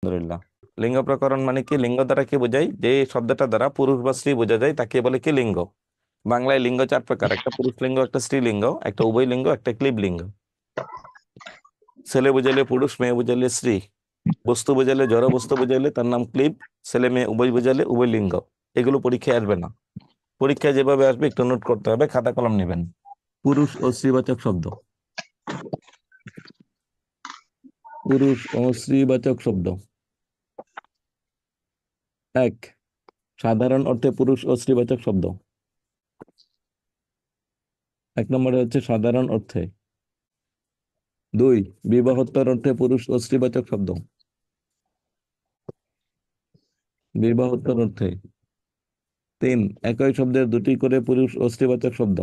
আলহামদুলিল্লাহ। লিঙ্গ প্রকরণ মানে কি? লিঙ্গ দ্বারা কি বোঝায়? যে শব্দটা দ্বারা পুরুষ বা স্ত্রী বোঝা যায় তাকে বলে কি লিঙ্গ। বাংলায় লিঙ্গ চার প্রকার: একটা পুরুষ লিঙ্গ, একটা স্ত্রী লিঙ্গ, একটা উভয় লিঙ্গ, একটা ক্লীব লিঙ্গ। ছেলে বুঝাইলে পুরুষ, মেয়ে বুঝাইলে স্ত্রী, বস্তু বুঝাইলে জড় বস্তু বুঝাইলে তার নাম ক্লীব, ছেলে মেয়ে উভয় বুঝাইলে উভয় লিঙ্গ। এগুলো পরীক্ষায় আসবে না। পরীক্ষায় যেভাবে আসবে একটু নোট করতে হবে, খাতা কলম নেবেন। পুরুষ ও স্ত্রীবাচক শব্দ। পুরুষ ও স্ত্রীবাচক শব্দ। এক, সাধারণ অর্থে পুরুষ ও স্ত্রীবাচক শব্দ। এক নম্বরে হচ্ছে সাধারণ অর্থে। দুই, বিবাহোত্তর অর্থে পুরুষ ও স্ত্রীবাচক শব্দ। বিবাহোত্তর অর্থে। তিন, একই শব্দের দুটি করে পুরুষ ও স্ত্রীবাচক শব্দ।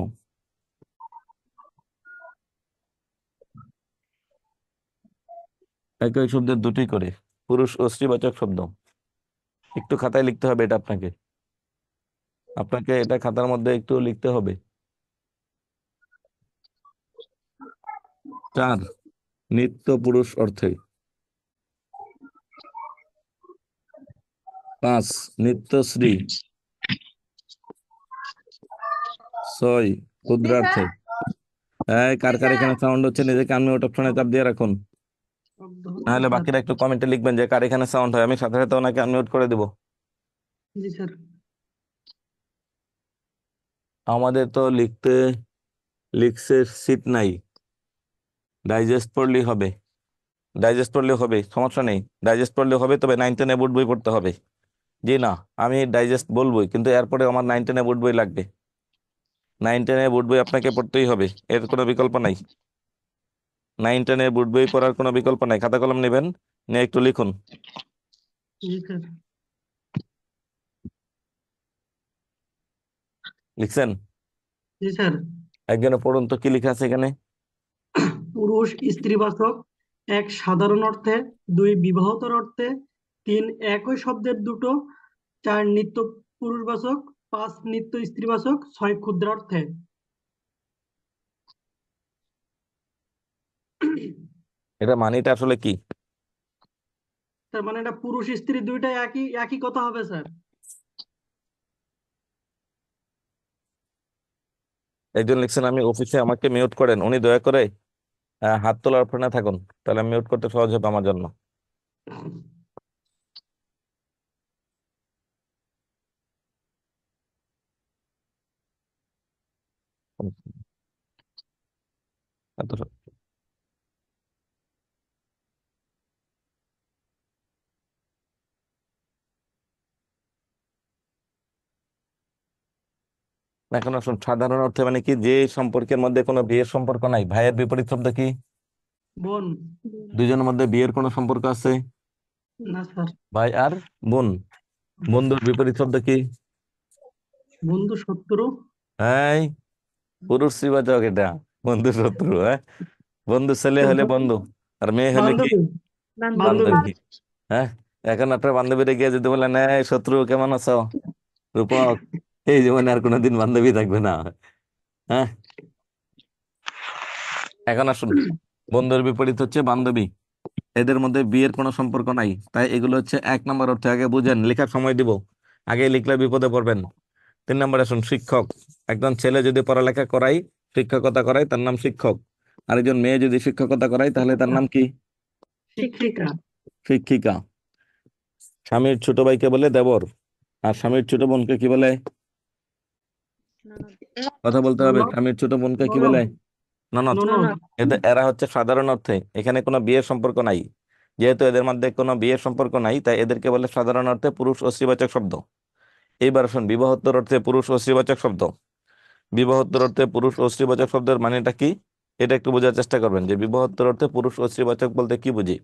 একই শব্দের দুটি করে পুরুষ ও স্ত্রীবাচক শব্দ। একটু খাতায় লিখতে হবে এটা আপনাকে। আপনাকে এটা খাতার মধ্যে একটু লিখতে হবে। চার, নিত্য পুরুষ অর্থে। পাঁচ, নিত্যশ্রী। ছয়, ক্ষুদ্রার্থে। কার কার এখানে সাউন্ড হচ্ছে নিজেকে আনমিউট অপশনে চাপ দিয়ে রাখুন। শব্দ হচ্ছে নাহলে স্যার। বাকিরা একটু কমেন্টে লিখবেন যে কার এখানে সাউন্ড হয়, আমি সাথে সাথে ওনাকে আনমিউট করে দিব। জি স্যার। আমাদের তো লিখছে সিট নাই। ডাইজেস্ট পড়লেই হবে। ডাইজেস্ট পড়লে হবে, সমস্যা নেই। ডাইজেস্ট পড়লে হবে, তবে 9-10 বোর্ড বই পড়তে হবে। জি না, আমি ডাইজেস্ট বলবোই, কিন্তু এরপরে আমার 9-10 বোর্ড বই লাগবে। 9-10 বোর্ড বই আপনাকে পড়তেই হবে, এর কোনো বিকল্প নাই। 9-10 বোর্ড বই পড়ার কোনো বিকল্প নাই। খাতা কলম নেবেন, নিয়ে একটু লিখুন। জি স্যার। লিখছেন? জি স্যার। একজনে পড়ুন তো কি লেখা আছে এখানে। পুরুষ স্ত্রীবাচক। এক, সাধারণ অর্থে। দুই, বিবাহতর অর্থে। তিন, একই শব্দের দুটো। চার, নিত্য পুরুষবাচক। পাঁচ, নিত্য স্ত্রীবাচক। ছয়, ক্ষুদ্রার্থে। এটা মানেটা আসলে কি? তার মানে এটা পুরুষ স্ত্রী দুইটাই একই একই কথা হবে স্যার। একজন লিখছেন আমি অফিসে, আমাকে মিউট করেন। উনি দয়া করে হাত তোলার অপশনে থাকুন, তাহলে মিউট করতে সহজ হবে আমার জন্য। এত এখন আসুন, সাধারণ অর্থে মানে কি? যে সম্পর্কের মধ্যে কোনো বিয়ের সম্পর্ক নাই। ভাইয়ের বিপরীত শব্দ কি? বোন। দুইজনের মধ্যে বিয়ের কোনো সম্পর্ক আছে? না স্যার। ভাই আর বোন। বন্ধুর বিপরীত শব্দ কি? বন্ধু, শত্রু। হ্যাঁ, পুরুষ শ্রীবাচক এটা। বন্ধু শত্রু, হ্যাঁ। বন্ধু ছেলে হলে বন্ধু, আর মেয়ে হলে কি? বান্ধবী। বান্ধবী। বান্ধবী। হ্যাঁ। এখন আপনার বান্ধবীরা গিয়ে যদি বলেন এই শত্রু কেমন আছো, রূপক, এই জীবনে আর কোনোদিন বান্ধবী থাকবে না। হ্যাঁ। এখন আসুন, বন্ধুর বিপরীত হচ্ছে বান্ধবী। এদের মধ্যে বিয়ের কোনো সম্পর্ক নাই, তাই এগুলো হচ্ছে 1 নম্বর অর্থে। আগে বুঝেন, লেখার সময় দিব। আগে লিখলে বিপদে পড়বেন। 3 নম্বর আসুন, শিক্ষক। একজন ছেলে যদি পড়ালেখা করাই, শিক্ষকতা করায়, তার নাম শিক্ষক। আরেকজন মেয়ে যদি শিক্ষকতা করায়, তাহলে তার নাম কি? শিক্ষিকা। শিক্ষিকা। স্বামীর ছোট ভাইকে বলে দেবর, আর স্বামীর ছোট বোনকে কি বলে? কথা বলতে হবে। ননদ। স্বামীর ছোট বোনকে কি বলে? ননদ। ননদ। ননদ। এরা হচ্ছে সাধারণ অর্থে, এখানে কোনো বিয়ের সম্পর্ক নাই। যেহেতু এদের মধ্যে কোনো বিয়ের সম্পর্ক নাই, তাই এদেরকে বলে সাধারণ অর্থে পুরুষ ও স্ত্রীবাচক শব্দ। এইবার আসুন, বিবাহোত্তর অর্থে পুরুষ ও স্ত্রীবাচক শব্দ। বিবাহোত্তর অর্থে পুরুষ ও স্ত্রীবাচক শব্দের মানেটা কি? এটা একটু বোঝার চেষ্টা করবেন যে বিবাহোত্তর অর্থে পুরুষ ও স্ত্রীবাচক বলতে কি বুঝি।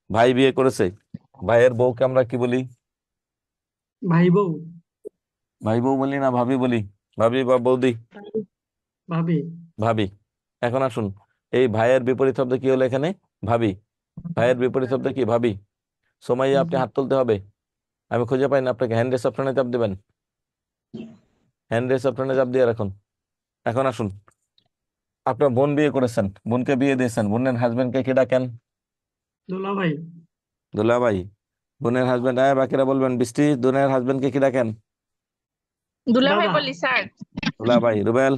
ভাই বিয়ে করেছে, ভাইয়ের বউকে আমরা কি বলি? ভাই বউ। ভাই বউ বলি না ভাবি বলি? ভাবি বা বৌদি? ভাবি। ভাবি। এখন আসুন, এই ভাইয়ের বিপরীত শব্দ কি হলো এখানে? ভাবি। ভাইয়ের বিপরীত শব্দ কি? ভাবি। সময় আপনি হাত তুলতে হবে। আমি খুঁজে পাই না আপনাকে। হ্যান্ড রেস অপশনে চাপ দিবেন। হ্যান্ড রেস অপশনে চাপ দিয়ে রাখুন। এখন আসুন, আপনার বোন বিয়ে করেছেন, বোনকে বিয়ে দিয়েছেন, বোনের হাজবেন্ডকে কি ডাকেন? দুলা ভাই। দুলাভাই। বোনের হাজবেন্ড, বাকিরা বলবেন। বৃষ্টি, বোনের হাজবেন্ডকে কি ডাকেন? দুলাভাই দাদা। বলি স্যার। দুলাভাই। রুবেল,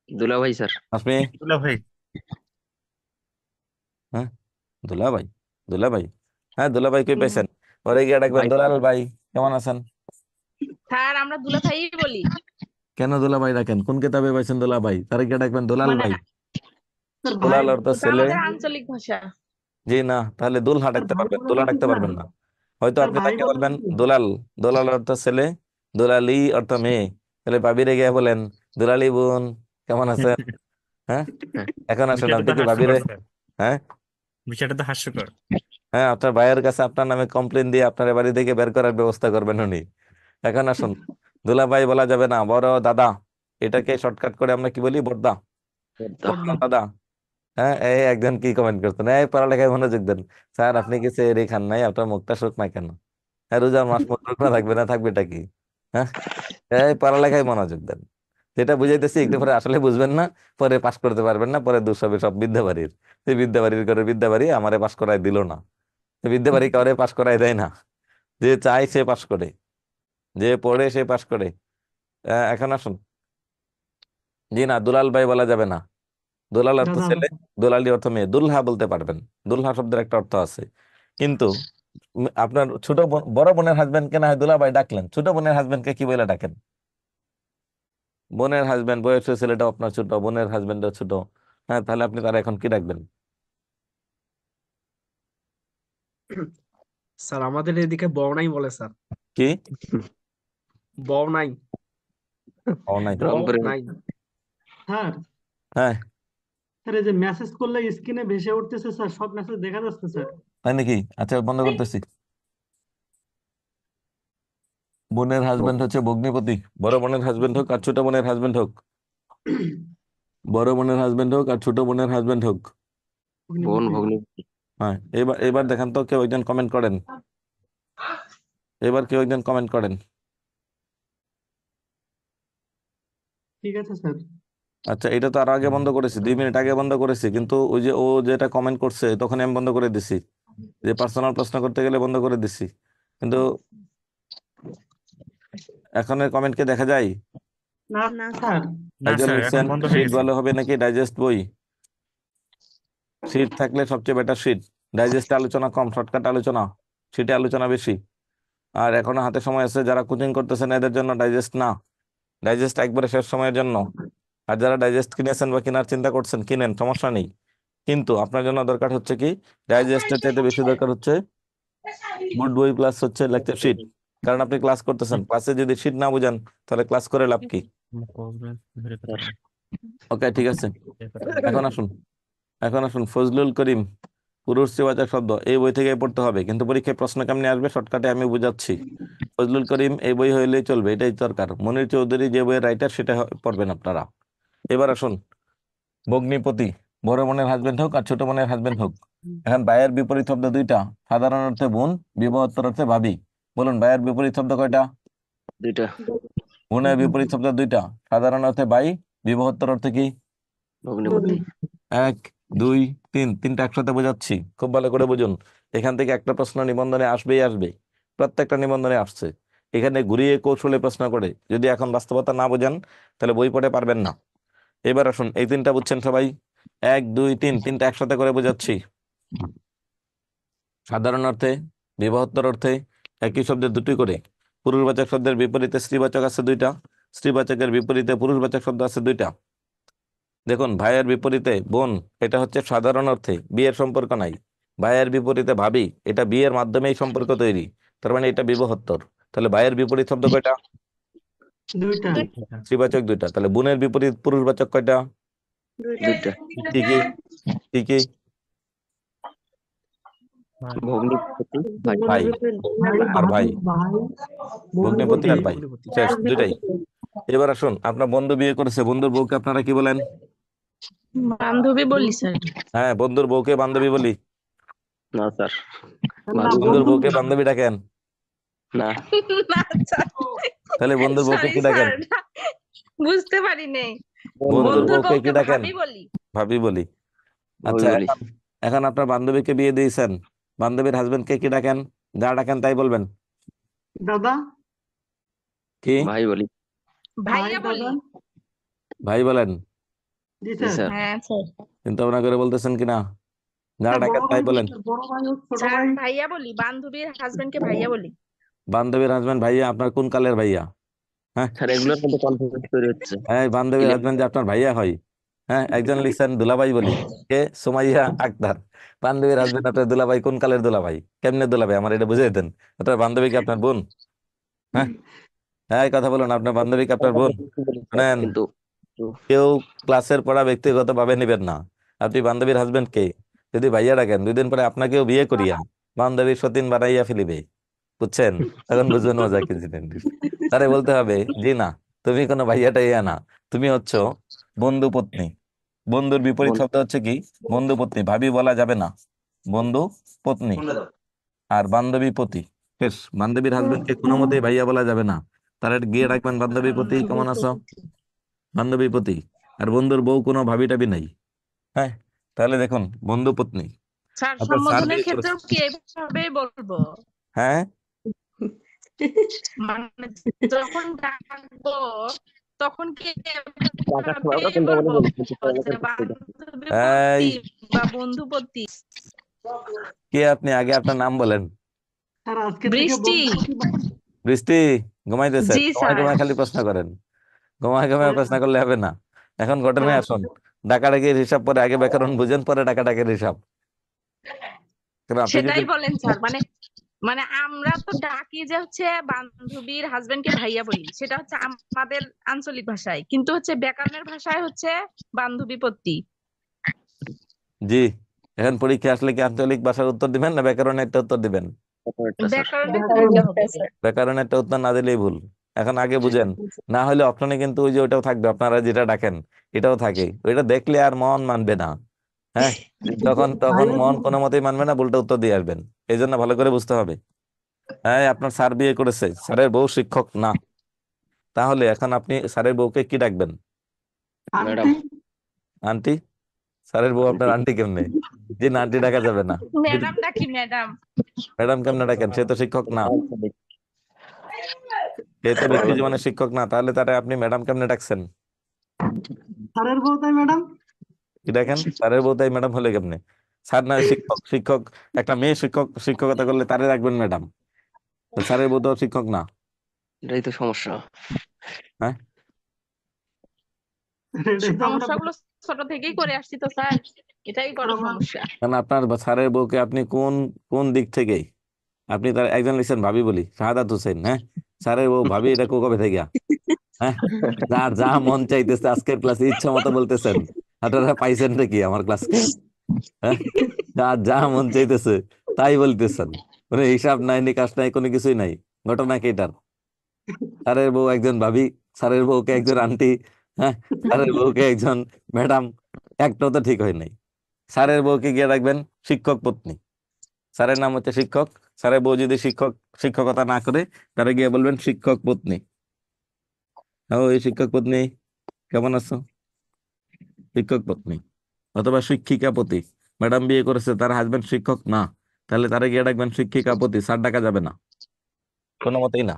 দুলাভাই স্যার। আসমি, দুলাভাই। হ্যাঁ দুলাভাই, দুলাভাই। হ্যাঁ দুলাভাই কই পাইছেন? পরে গিয়ে ডাকবেন ভাই। দুলাল ভাই, কেমন আছেন? স্যার আমরা দুলাভাই বলি। কেন দুলাভাই ডাকেন? কোন কিতাবে পাইছেন দুলাভাই? তারে গিয়ে ডাকবেন দুলাল মানে ভাই। স্যার ভাই, দুলাল অর্থ ওটা ছেলে। আমাদের আঞ্চলিক ভাষা। জি না, তাহলে দুলহা স্যার ডাকতে ভাই পারবেন, বলে দুলা ডাকি ডাকতে স্যার। পারবেন না। হয়তো স্যার আপনি ভাই তাকে বলে বলবেন ডাকি। দুলাল। দুলাল অর্থ ছেলে, দুলালি অর্থ মেয়ে। তাহলে ভাবিরে গিয়ে বলেন দুলালি বোন, কেমন আছেন? হ্যাঁ, হ্যাঁ। এখন আসেন বিষয়টা আপনি তো কি ভাবিরে? হাস্যকর স্যার, হ্যাঁ, বিষয়টা তো হাস্যকর। হ্যাঁ, আপনার ভাইয়ের কাছে আপনার নামে কমপ্লেন দিয়ে আপনার বাড়ি থেকে বের করার ব্যবস্থা করবেন উনি। এখন আসুন, দুলাভাই বলা যাবে না, বড় দাদা। এটাকে শর্টকাট করে আমরা কি বলি? বড়দা। বড়দা দাদা। হ্যাঁ, এই একজন কি কমেন্ট করতেন, এই পড়ালেখায় মনোযোগ দেন। স্যার আপনি কি সেহরি খান নাই? আপনার মুখটা শুকনা কেন? হ্যাঁ, রোজার মাস মুখ শুকনা থাকবে না, থাকবেটা কি? হ্যাঁ, এই পড়ালেখায় মনোযোগ দেন। যেটা বুঝাইতেছি একটু পরে আসলে বুঝবেন না, পরে পাশ করতে পারবেন না, পরে দোষ হবে সব বিদ্যাবাড়ির। এই বিদ্যাবাড়ির করে বিদ্যাবাড়ি আমারে পাশ করাই দিল না। বিদ্যাবাড়ি কাউরে পাশ করাই দেয় না। যে চায় সে পাশ করে, যে পড়ে সে পাশ করে। এখন আসুন। জি না, দুলাল ভাই বলা যাবে না। দুলাল অর্থ দাদা ছেলে, দুলালি অর্থ মেয়ে। দুলহা বলতে পারবেন, দুলহা শব্দের একটা অর্থ আছে। কিন্তু আপনার ছোট বোন, বড় বোনের হাজবেন্ডকে না হয় দুলাভাই ডাকলেন, ছোট বোনের হাজবেন্ডকে কি বলে ডাকেন? বোনের হাজবেন্ড, বয়সের ছেলেটাও আপনার ছোট, বোনের হাজবেন্ডও ছোট। হ্যাঁ, তাহলে আপনি তারা এখন কি ডাকবেন? স্যার আমাদের এদিকে বউনাই বলে স্যার। কি? বউনাই। ও নাই। রংপুরে বউনাই। স্যার, হ্যাঁ, স্যার এই যে মেসেজ করলে স্ক্রিনে ভেসে উঠতেছে স্যার, সব মেসেজ দেখা যাচ্ছে স্যার। তাই নাকি? আচ্ছা, বন্ধ করতেছি। বোনের হাজবেন্ড হচ্ছে ভগ্নিপতি। বড় বোনের হাজবেন্ড হোক আর ছোট বোনের হাজবেন্ড হোক, বড় বোনের হাজবেন্ড হোক আর ছোট বোনের হাজবেন্ড হোক। বোন ভগ্নিপতি। ভগ্নিপতি। হ্যাঁ, এবার এবার দেখেন তো, কেউ একজন কমেন্ট করেন। এবার কেউ একজন কমেন্ট করেন। ঠিক আছে স্যার। আচ্ছা, এটা তো আরো আগে বন্ধ করেছি, 2 মিনিট আগে বন্ধ করেছি, কিন্তু ওই যে ও যেটা কমেন্ট করছে তখন আমি বন্ধ করে দিছি। যে পার্সোনাল প্রশ্ন করতে গেলে বন্ধ করে দিছি, কিন্তু এখন এর কমেন্ট কি দেখা যায়? না না স্যার। না একজন স্যার, এখন লিখছেন বন্ধ হয়ে শীট গেছে। ভালো হবে নাকি ডাইজেস্ট বই? শীট থাকলে সবচেয়ে বেটার শীট। ডাইজেস্টে আলোচনা কম, শর্টকাট আলোচনা, শীটে আলোচনা বেশি। আর এখনো হাতে সময় আছে, যারা কোচিং করতেছেন এদের জন্য ডাইজেস্ট না, ডাইজেস্ট একবারে শেষ সময়ের জন্য। আর যারা ডাইজেস্ট কিনেছেন বা কেনার চিন্তা করছেন, কিনেন, সমস্যা নেই। কিন্তু আপনার জন্য দরকার হচ্ছে কি, ডাইজেস্টের চাইতে বেশি দরকার হচ্ছে বোর্ড বই প্লাস হচ্ছে লেকচার শিট। কারণ আপনি ক্লাস করতেছেন, ক্লাসে যদি শিট না বুঝেন তাহলে ক্লাস করে লাভ কি? ওকে, ঠিক আছে। এখন আসুন, এখন আসুন, ফজলুল করিম, পুরুষবাচক শব্দ এই বই থেকে পড়তে হবে, কিন্তু পরীক্ষায় প্রশ্ন কেমনে আসবে শর্টকাটে আমি বুঝাচ্ছি। ফজলুল করিম এই বই হইলেই চলবে, এটাই দরকার। মনির চৌধুরী যে বইয়ের রাইটার সেটা পড়বেন আপনারা। এবার আসুন, ভগ্নিপতি, বড় বোনের হাজবেন্ড হোক আর ছোট বোনের হাজবেন্ড হোক। এখন ভাইয়ের বিপরীত শব্দ দুইটা, সাধারণ অর্থে বোন, বিবাহোত্তর অর্থে ভাবি। বলুন, ভাইয়ের বিপরীত শব্দ কয়টা? দুইটা। বোনের বিপরীত শব্দ দুইটা, সাধারণ অর্থে ভাই, বিবাহোত্তর অর্থে কি? ভগ্নিপতি। 1 2 3, তিনটা একসাথে বোঝাচ্ছি, খুব ভালো করে বুঝুন। এখান থেকে একটা প্রশ্ন নিবন্ধনে আসবেই আসবে, প্রত্যেকটা নিবন্ধনে আসছে। এখানে ঘুরিয়ে কৌশলে প্রশ্ন করে, যদি এখন বাস্তবতা না বোঝেন তাহলে বই পড়ে পারবেন না। এবার আসুন, এই তিনটা বুঝছেন সবাই? 1 2 3, তিনটা একসাথে করে বোঝাচ্ছি। সাধারণ অর্থে, বিবাহোত্তর অর্থে একই শব্দের দুটি করে। পুরুষবাচক শব্দের বিপরীতে স্ত্রীবাচক আছে দুইটা, স্ত্রীবাচকের বিপরীতে পুরুষবাচক শব্দ আছে দুইটা। দেখুন, ভাইয়ের বিপরীতে বোন, এটা হচ্ছে সাধারণ অর্থে, বিয়ের সম্পর্ক নাই। ভাইয়ের বিপরীতে ভাবি, এটা বিয়ের মাধ্যমেই সম্পর্ক তৈরি, তার মানে এটা বিবাহোত্তর। তাহলে ভাইয়ের বিপরীত শব্দ কয়টা? দুইটা। স্ত্রীবাচক দুইটা। তাহলে বোনের বিপরীত পুরুষবাচক কয়টা? দুইটা। কি কি? কি কি? ভগ্নিপতি ভাই। ভাই ভাই, আর ভাই, ভাই, ভগ্নিপতি আর ভাই, ভগ্নিপতি। শেষ, দুইটাই। এবার আসুন, আপনার বন্ধু বিয়ে করেছে, বন্ধুর বউকে আপনারা কি বলেন? বান্ধবী বলি স্যার। হ্যাঁ, বন্ধুর বউকে বান্ধবী বলি। না স্যার, না, বন্ধুর বন্ধু বউকে বান্ধবী ডাকেন? না। না স্যার, তাহলে বন্ধুর বউকে সরি কি ডাকেন? স্যার, বুঝতে পারি নাই। বন্ধুর বন্ধুর বউকে কি বউকে ডাকেন? ভাবি বলি। ভাবি বলি। ভাবি আচ্ছা, বলি। এখন এখন আপনার বান্ধবীকে বিয়ে দিয়েছেন, বান্ধবীর হাজবেন্ডকে কি ডাকেন? যা ডাকেন তাই বলবেন। দাদা, কি ভাই বলি। ভাই, ভাইয়া বলি। দাদা। ভাই বলেন? জি জি স্যার। স্যার। হ্যাঁ স্যার। চিন্তা ভাবনা করে বলতেছেন কিনা? যা স্যার, ডাকেন বড় তাই ভাই, বলেন। বড় ভাই হোক, ছোট স্যার ভাই। ভাইয়া বলি, বান্ধবীর হাজবেন্ডকে ভাইয়া বলি। বান্ধবীর হাজবেন্ড ভাইয়া? আপনার কোন কালের ভাইয়া? হ্যাঁ, স্যার এগুলোর মধ্যে কনফিউজ তৈরি হচ্ছে। হ্যাঁ, বান্ধবীর হাজবেন্ড যে আপনার ভাইয়া হয়। হ্যাঁ, একজন লিখছেন দুলাভাই বলি। কে? সুমাইয়া আক্তার। বান্ধবীর হাজবেন্ড আপনার দুলাভাই, কোন কালের দুলাভাই? কেমনে দুলাভাই? আমার এটা বুঝিয়ে দেন। আপনার বান্ধবী কি আপনার বোন? হ্যাঁ, হ্যাঁ, এই কথা বলুন। আপনার বান্ধবী কি আপনার বোন? শুনেন, কিন্তু কেউ ক্লাসের পড়া ব্যক্তিগত ভাবে নেবেন না। আপনি বান্ধবীর হাজবেন্ড কে যদি ভাইয়া ডাকেন, 2 দিন পরে আপনাকেও বিয়ে করিয়া বান্ধবীর সতীন বানাইয়া ফেলিবে। বুঝছেন? তখন বুঝবেন মজা কি জিনিস। তারে বলতে হবে, জি না, তুমি কোনো ভাইয়া টাইয়া না, তুমি হচ্ছ বন্ধু পত্নী। বন্ধুর বিপরীত শব্দ হচ্ছে কি? বন্ধু পত্নী। ভাবি বলা যাবে না, বন্ধু পত্নী। আর বান্ধবী পতি। বেশ, বান্ধবীর হাজবেন্ডকে কোনো মতেই ভাইয়া বলা যাবে না। তারা গিয়ে রাখবেন বান্ধবী পতি, কেমন আছো? বান্ধবী পতি। আর বন্ধুর বউ কোনো ভাবি টাবি নাই। হ্যাঁ, তাহলে দেখুন, বন্ধু পত্নী। স্যার আপনার স্যার সম্বোধনের বিয়ে ক্ষেত্রেও করেছে। কি এইভাবেই বলবো? হ্যাঁ, মানে যখন ডাকবো তখন কি টাকার সময় আমরা এভাবেই কোনটা বলে বলবো বলি, কিন্তু যে বান্ধবী এই পতি বা বন্ধু পতি? কে আপনি? আগে আপনার নাম বলেন। স্যার, আজকে থেকে বৃষ্টি। বন্ধু বৃষ্টি? ঘুমাইতেছেন? জি ঘুমায় স্যার। ঘুমায় খালি প্রশ্ন করেন। ঘুমায় ঘুমায় প্রশ্ন করলে হবে না। এখন ঘটনায় স্যার, আসুন। ডাকাডাকির হিসাব পরে, আগে ব্যাকরণ বুঝেন, পরে ডাকাডাকির হিসাব। কারণ আপনি যদি সেটাই বলেন স্যার, মানে মানে আমরা তো ডাকি যে হচ্ছে বান্ধবীর হাজবেন্ডকে ভাইয়া বলি, সেটা হচ্ছে আমাদের আঞ্চলিক ভাষায়, কিন্তু হচ্ছে ব্যাকরণের ভাষায় হচ্ছে বান্ধবী পতি। জি, এখন পরীক্ষা আসলে কি আঞ্চলিক ভাষার উত্তর দিবেন না ব্যাকরণের একটা উত্তর দিবেন? স্যার। ব্যাকরণের দিতে হবে স্যার। ব্যাকরণের একটা উত্তর না দিলেই ভুল। এখন আগে বুঝেন, না হলে অপশনে কিন্তু ওই যে ওটাও থাকবে, আপনারা যেটা ডাকেন এটাও থাকে। ওইটা দেখলে আর মন মানবে না। হ্যাঁ, তখন তখন ভাইয়া মন কোনো মতেই মানবে না, উল্টা উত্তর দিয়ে আসবেন। এই জন্য ভালো করে বুঝতে হবে। হ্যাঁ, আপনার স্যার বিয়ে করেছে, স্যারের বউ শিক্ষক না, তাহলে এখন আপনি স্যারের বউকে কি ডাকবেন? ম্যাডাম। আন্টি। আন্টি? স্যারের বউ আপনার আন্টি কেমনে? জি না, আন্টি ডাকা যাবে না। ম্যাডাম ডাকি, ম্যাডাম। ম্যাডাম কেমনে ডাকেন? সে তো শিক্ষক না, সে তো ব্যক্তি জীবনে শিক্ষক না, তাহলে তারা আপনি ম্যাডাম কেমনে ডাকছেন? স্যারের বউ, তাই ম্যাডাম। কি দেখেন, স্যারের বউ তাই ম্যাডাম হলে কেমনে? স্যার না শিক্ষক। শিক্ষক, একটা মেয়ে শিক্ষক শিক্ষকতা করলে তারে রাখবেন ম্যাডাম। তো স্যারের বউ তো শিক্ষক না। এটাই তো সমস্যা। হ্যাঁ, এটাই তো আমরা সমস্যাগুলো ছোট থেকেই করে আসছি তো স্যার, এটাই বড় আমরা সমস্যা। কারণ আপনার স্যারের বউকে আপনি কোন কোন দিক থেকে, আপনি তার একজন লিখছেন ভাবি বলি, শাহাদাত হোসেন। হ্যাঁ, স্যারের বউ ভাবি, এটা কবে থেকে? হ্যাঁ, যার যা মন চাইতেছে আজকের ক্লাসে ইচ্ছা মতো বলতেছেন। আপনারা পাইছেন নাকি আমার ক্লাসকে? হ্যাঁ, যার যা মন চাইতেছে তাই বলতেছেন। কোনো হিসাব নাই, নিকাশ নাই, কোনো কিছুই নাই। ঘটনা কি এটার? স্যারের বউ একজন ভাবি, স্যারের বউকে একজন আন্টি, হ্যাঁ, স্যারের বউকে একজন ম্যাডাম, একটাও তো ঠিক হয় নাই। স্যারের বউকে গিয়ে রাখবেন শিক্ষক পত্নী। স্যারের নাম হচ্ছে শিক্ষক, স্যারের বউ যদি শিক্ষকতা না করে, তারা গিয়ে বলবেন শিক্ষক পত্নী। ও এই শিক্ষক পত্নী, কেমন আছো? শিক্ষক পত্নী। অথবা শিক্ষিকা পতি। ম্যাডাম বিয়ে করেছে, তার হাজবেন্ড শিক্ষক না, তাহলে তারা গিয়ে ডাকবেন শিক্ষিকা পতি। স্যার ডাকা যাবে না, কোনো মতেই না।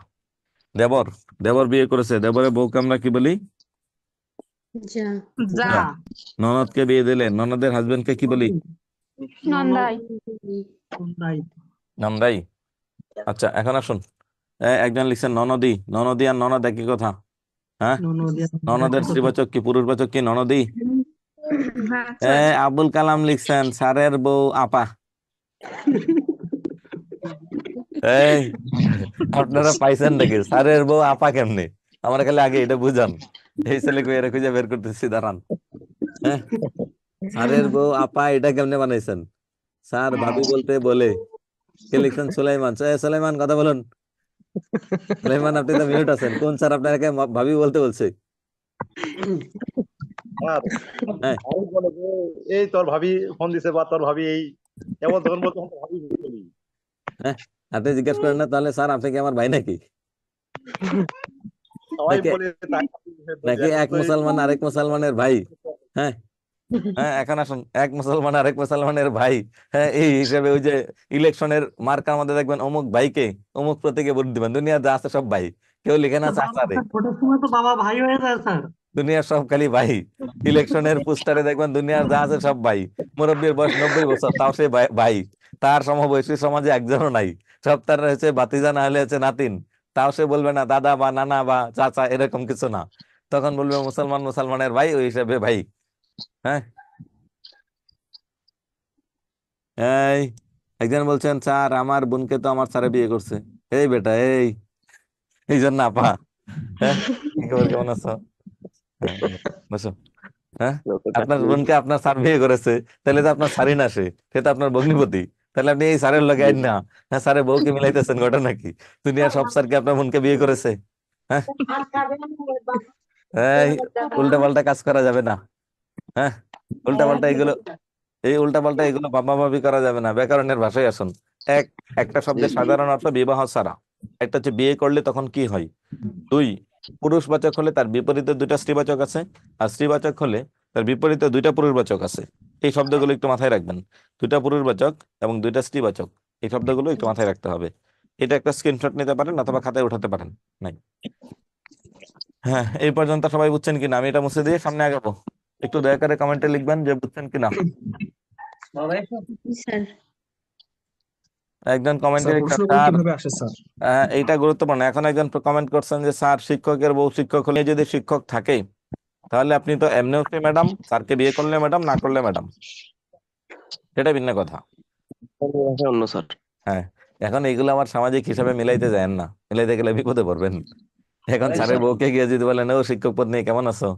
দেবর, দেবর বিয়ে করেছে, দেবরের বউকে আমরা কি বলি? যা। যা। ননদকে বিয়ে দিলে ননদের হাজবেন্ডকে কি বলি? নন্দাই। নন্দাই। নন্দাই। আচ্ছা, এখন আসুন। একজন লিখছেন ননদি। ননদি আর ননদ একই কথা। হ্যাঁ, ননদিয়া। ননদের স্ত্রীবাচক কি পুরুষবাচক কি? ননদি। হ্যাঁ স্যার। আবুল কালাম লিখছেন স্যারের বউ আপা। এই, আপনারা পাইছেন নাকি? স্যারের বউ আপা কেমনে? আমার খালি আগে এটা বুঝান। এই ছেলে এরা খুঁজে বের করতেছি, দাঁড়ান। হ্যাঁ, স্যারের বউ আপা এটা কেমনে বানাইছেন? স্যার ভাবি বলতে বলে। কে লিখছেন? সুলাইমান। সুলাইমান, কথা বলুন। সুলাইমান, আপনি তো মিউট আছেন। কোন স্যার আপনাকে ভাবি বলতে বলছে? আর হ্যাঁ, আমি বলে যে এই তোর ভাবি ফোন দিছে বা তোর ভাবি এই এমন তখন বলতে তখন তোর ভাবি বলি। হ্যাঁ, আপনি জিজ্ঞেস করেন না তাহলে স্যার আপনি কি আমার ভাই নাকি? সবাই নাকি বলে তাই বলি, নাকি এখন এক তো এই মুসলমান আরেক মুসলমানের ভাই? হ্যাঁ, হ্যাঁ, এখন আসুন, এক মুসলমান আরেক মুসলমানের ভাই, হ্যাঁ, এই হিসেবে ওই যে ইলেকশনের মার্কার মধ্যে দেখবেন অমুক ভাইকে অমুক প্রতীকে ভোট দিবেন, দুনিয়ার যা আছে সব ভাই, কেউ লিখে না বাবা চাচা রে, স্যার, ভোটের সময় তো বাবা ভাই হয়ে যায় স্যার। দুনিয়ার সব খালি ভাই। ইলেকশনের পোস্টারে দেখবেন দুনিয়ার যা আছে সব ভাই, মুরব্বীর বয়স 90 বছর তাও সে ভাই, তার সমবয়সী সমাজে একজনও নাই, সব তার হচ্ছে ভাতিজা না হলে হচ্ছে নাতিন, তাও সে বলবে না দাদা বা নানা বা চাচা, এরকম কিছু না, তখন বলবে মুসলমান মুসলমানের ভাই, ওই হিসেবে ভাই। হ্যাঁ, এই একজন বলছেন স্যার আমার বোনকে তো আমার স্যারে বিয়ে করছে। এই বেটা, এই জন্য আপা, হ্যাঁ, কি খবর, কেমন আছো? হ্যাঁ, বসো। হ্যাঁ, আপনার বোনকে আপনার স্যার বিয়ে করেছে, তাহলে তো আপনার স্যারই না, সে তো আপনার ভগ্নিপতি, তাহলে আপনি এই স্যারের লগে আইন না। হ্যাঁ, স্যারের বউকে মিলাইতেছেন, ঘটনা কি? দুনিয়ার সব স্যারকে আপনার বোনকে বিয়ে করেছে? হ্যাঁ, এই উল্টা পাল্টা কাজ করা যাবে না। হ্যাঁ, উল্টা পাল্টা এগুলো বাবা ভাবি করা যাবে না, ব্যাকরণের ভাষায় আসুন। একটা শব্দের সাধারণ অর্থ বিবাহ ছাড়া, একটা হচ্ছে বিয়ে করলে তখন কি হয়। দুই, পুরুষবাচক হলে তার বিপরীতে দুইটা স্ত্রীবাচক আছে, আর স্ত্রীবাচক হলে তার বিপরীতে দুইটা পুরুষবাচক আছে। এই শব্দগুলো একটু মাথায় রাখবেন, দুইটা পুরুষবাচক এবং দুইটা স্ত্রীবাচক, এই শব্দগুলো একটু মাথায় রাখতে হবে। এটা একটা স্ক্রিনশট নিতে পারেন অথবা খাতায় উঠাতে পারেন। নাই, হ্যাঁ, এই পর্যন্ত সবাই বুঝছেন কিনা? আমি এটা মুছে দিয়ে সামনে আগাবো, একটু দয়া করে কমেন্টে লিখবেন যে বুঝছেন কিনা। স্যার একজন কমেন্টে স্যার লিখছেন প্রশ্নগুলো স্যার, কিভাবে আসে স্যার? এইটা গুরুত্বপূর্ণ। এখন একজন কমেন্ট করছেন যে স্যার শিক্ষকের বউ শিক্ষক হলে যদি শিক্ষক থাকে, তাহলে আপনি তো এমনিও ম্যাডাম, স্যারকে বিয়ে করলে ম্যাডাম, না করলে ম্যাডাম, এটা ভিন্ন কথা। অন্য স্যার। হ্যাঁ, এখন এইগুলো আমার সামাজিক হিসাবে মিলাইতে যায় না, মিলাইতে গেলে বিপদে পড়বেন। এখন স্যারের বউকে গিয়ে যদি বলেন ও শিক্ষক পদ নিয়ে কেমন আছো,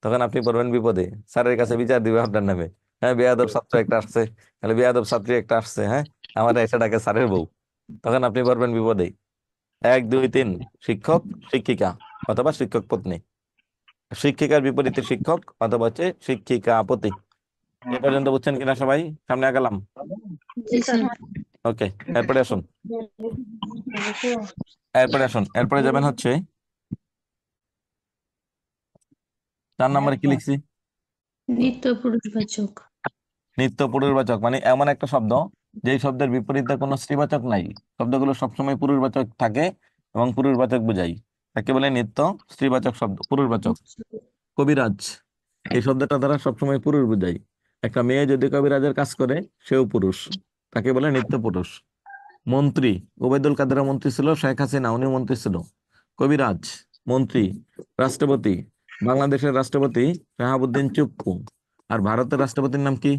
তখন আপনি পড়বেন বিপদে, স্যারের কাছে বিচার দিবে আপনার নামে। হ্যাঁ, বেয়াদব ছাত্র একটা আসছে, তাহলে বেয়াদব ছাত্রী একটা আসছে, হ্যাঁ, আমার এসে ডাকে স্যারের বউ, তখন আপনি পড়বেন বিপদে। 1 2 3, শিক্ষক শিক্ষিকা অথবা শিক্ষক পত্নী, শিক্ষিকার বিপরীতে শিক্ষক অথবা হচ্ছে শিক্ষিকা পতি। এ পর্যন্ত বুঝছেন কিনা সবাই? সামনে আগালাম। জি স্যার ওকে, এরপরে আসুন, এরপরে যাবেন হচ্ছে 4 নম্বরে কি লিখছি? নিত্য পুরুষবাচক নিত্য পুরুষবাচক, মানে এমন একটা শব্দ যেই শব্দের বিপরীতে কোনো স্ত্রীবাচক নাই, শব্দগুলো সবসময় পুরুষবাচক থাকে এবং পুরুষবাচক বোঝায়, তাকে বলে নিত্য স্ত্রীবাচক শব্দ, পুরুষবাচক। কবিরাজ, এই শব্দটা দ্বারা সবসময় পুরুষ বোঝায়। একটা মেয়ে যদি কবিরাজের কাজ করে, সেও পুরুষ, তাকে বলে নিত্য পুরুষ। মন্ত্রী, ওবায়দুল কাদের মন্ত্রী ছিল, শেখ হাসিনা উনি মন্ত্রী ছিল। কবিরাজ, মন্ত্রী। রাষ্ট্রপতি, বাংলাদেশের রাষ্ট্রপতি শাহাবুদ্দিন চুপ্পু। আর ভারতের রাষ্ট্রপতির নাম কি?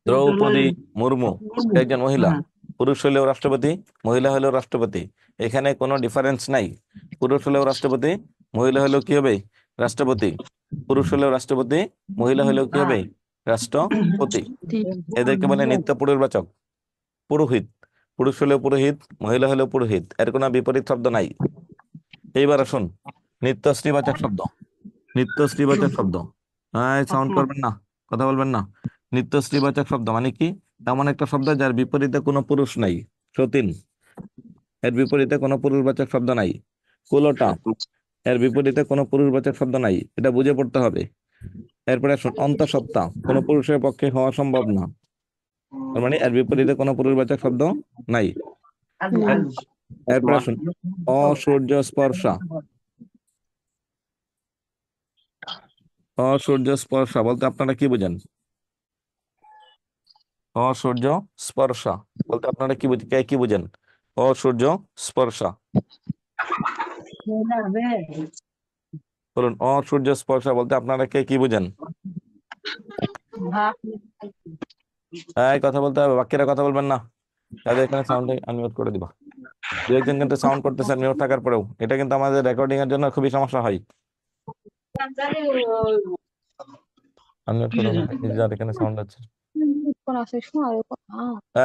দ্রৌপদী মুর্মু, সে একজন মহিলা। হ্যাঁ, পুরুষ হলেও রাষ্ট্রপতি, মহিলা হলেও রাষ্ট্রপতি, এখানে কোনো ডিফারেন্স নাই। পুরুষ হলেও রাষ্ট্রপতি, মহিলা হলেও কি হবে? রাষ্ট্রপতি। পুরুষ হলেও রাষ্ট্রপতি, মহিলা হলেও কি হবে? রাষ্ট্রপতি। এদেরকে বলে নিত্য পুরুষবাচক। পুরোহিত, পুরুষ হলেও পুরোহিত, মহিলা হলেও পুরোহিত, এর কোনো বিপরীত শব্দ নাই। এইবার আসুন, নিত্য স্ত্রীবাচক শব্দ, নিত্য স্ত্রীবাচক শব্দ, হ্যাঁ, সাউন্ড করবেন না, কথা বলবেন না। নিত্য স্ত্রীবাচক শব্দ মানে কি? এমন একটা শব্দ যার বিপরীতে কোনো পুরুষ নাই। সতীন, এর বিপরীতে কোনো পুরুষবাচক শব্দ নাই। কুলোটা, এর বিপরীতে কোনো পুরুষবাচক শব্দ নাই, এটা বুঝে পড়তে হবে। এরপরে আসুন, অন্তঃসত্ত্বা, কোনো পুরুষের পক্ষে হওয়া সম্ভব না, তার মানে এর বিপরীতে কোনো পুরুষবাচক শব্দ নাই। এরপরে আসুন, অসূর্য স্পর্শা, অসূর্য স্পর্শা বলতে আপনারা কি বুঝেন? অসূর্য স্পর্শা বলতে আপনারা কি বুঝেন? কে কি বুঝেন? অসূর্য স্পর্শা বলুন, অসূর্য স্পর্শা বলতে আপনারা কে কি বুঝেন? এই কথা বলতে হবে, বাকিরা কথা বলবেন না, তাদের এখানে সাউন্ড আনমিউট করে দিবা। দু একজন কিন্তু সাউন্ড করতেছেন মিউট থাকার পরেও, এটা কিন্তু আমাদের রেকর্ডিং এর জন্য খুবই সমস্যা হয়। আনমিউট করো না, এই যার এখানে সাউন্ড আছে।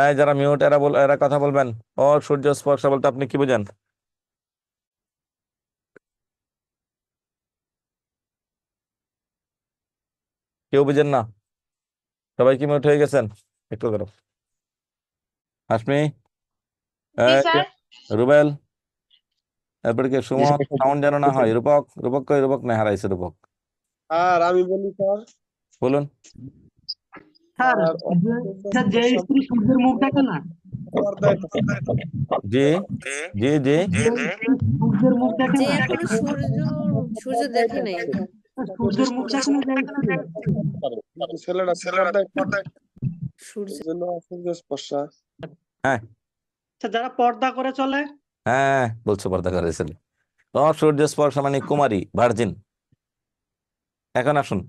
এই যারা মিউট, এরা কথা বলবেন। অসূর্য স্পর্শা বলতে আপনি কি বুঝেন? কেউ বুঝেন না? সবাই কি মিউট হয়ে গেছেন? একটু করো। হাসমি, রুবেল, এরপরে কি সুমন, সাউন্ড যেন না হয়। রূপক, রূপক কই? রূপক না, হারাইছে রূপক। আর আমি বলি স্যার, বলুন। স্যার যে স্ত্রী সূর্যের মুখ দেখে না, জি জি জি যে স্ত্রী সূর্যের মুখ দেখে যে না, এখনো সূর্য দেখে নাই। সূর্যের মুখ দেখে না যে স্ত্রী, ছেলেটা সূর্য হ্যাঁ যারা পর্দা করে চলে, হ্যাঁ বলছো পর্দা করেছিল। সূর্য স্পর্শ মানে কুমারী, ভার্জিন। এখন আসুন,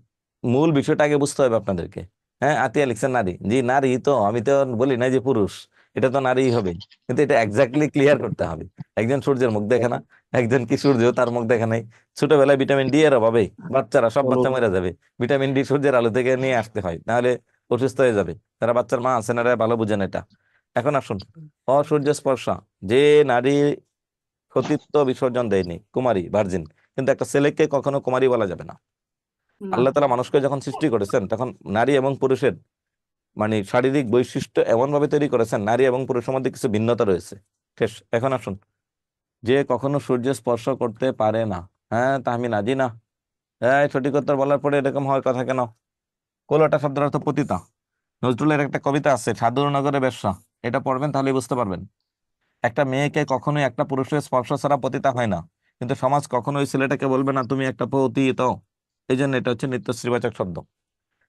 মূল বিষয়টা আগে বুঝতে হবে আপনাদেরকে। হ্যাঁ, আতিয়া লিখছেন নারী, জি নারী তো, আমি তো বলি না যে পুরুষ, এটা তো নারী হবে, কিন্তু এটা এক্স্যাক্টলি ক্লিয়ার করতে হবে। একজন সূর্যের মুখ দেখে না, একজন কি সূর্য তার মুখ দেখে নাই। ছোটবেলায় ভিটামিন ডি এর অভাবে বাচ্চারা, সব বাচ্চা মরে যাবে। ভিটামিন ডি সূর্যের আলো থেকে নিয়ে আসতে হয়, নাহলে অসুস্থ হয়ে যাবে। তারা বাচ্চার মা আছেন, এরা ভালো বুঝেন এটা। এখন আসুন, অসূর্য স্পর্শা যে নারী সতীত্ব বিসর্জন দেয়নি, কুমারী, ভার্জিন, কিন্তু একটা ছেলেকে কখনো কুমারী বলা যাবে না। না আল্লাহ তাআলা মানুষকে যখন সৃষ্টি করেছেন, তখন নারী এবং পুরুষের মানে শারীরিক বৈশিষ্ট্য এমন ভাবে তৈরি করেছেন, নারী এবং পুরুষের মধ্যে কিছু ভিন্নতা রয়েছে। শেষ। এখন আসুন, যে কখনো সূর্য স্পর্শ করতে পারে না, হ্যাঁ তা আমি নাজি না। হ্যাঁ, সঠিক উত্তর বলার পরে এরকম হওয়ার কথা কেন? কোলাটা শব্দের অর্থ পতিতা। নজরুলের একটা কবিতা আছে, সাধুর নগরে বেশ্যা, এটা পড়বেন তাহলে বুঝতে পারবেন। একটা মেয়েকে কখনোই একটা পুরুষের স্পর্শ ছাড়া পতিতা হয় না, কিন্তু সমাজ কখনোই ছেলেটাকে বলবে না তুমি একটা পতিত। এই জন্য এটা হচ্ছে নিত্যশ্রীবাচক শব্দ।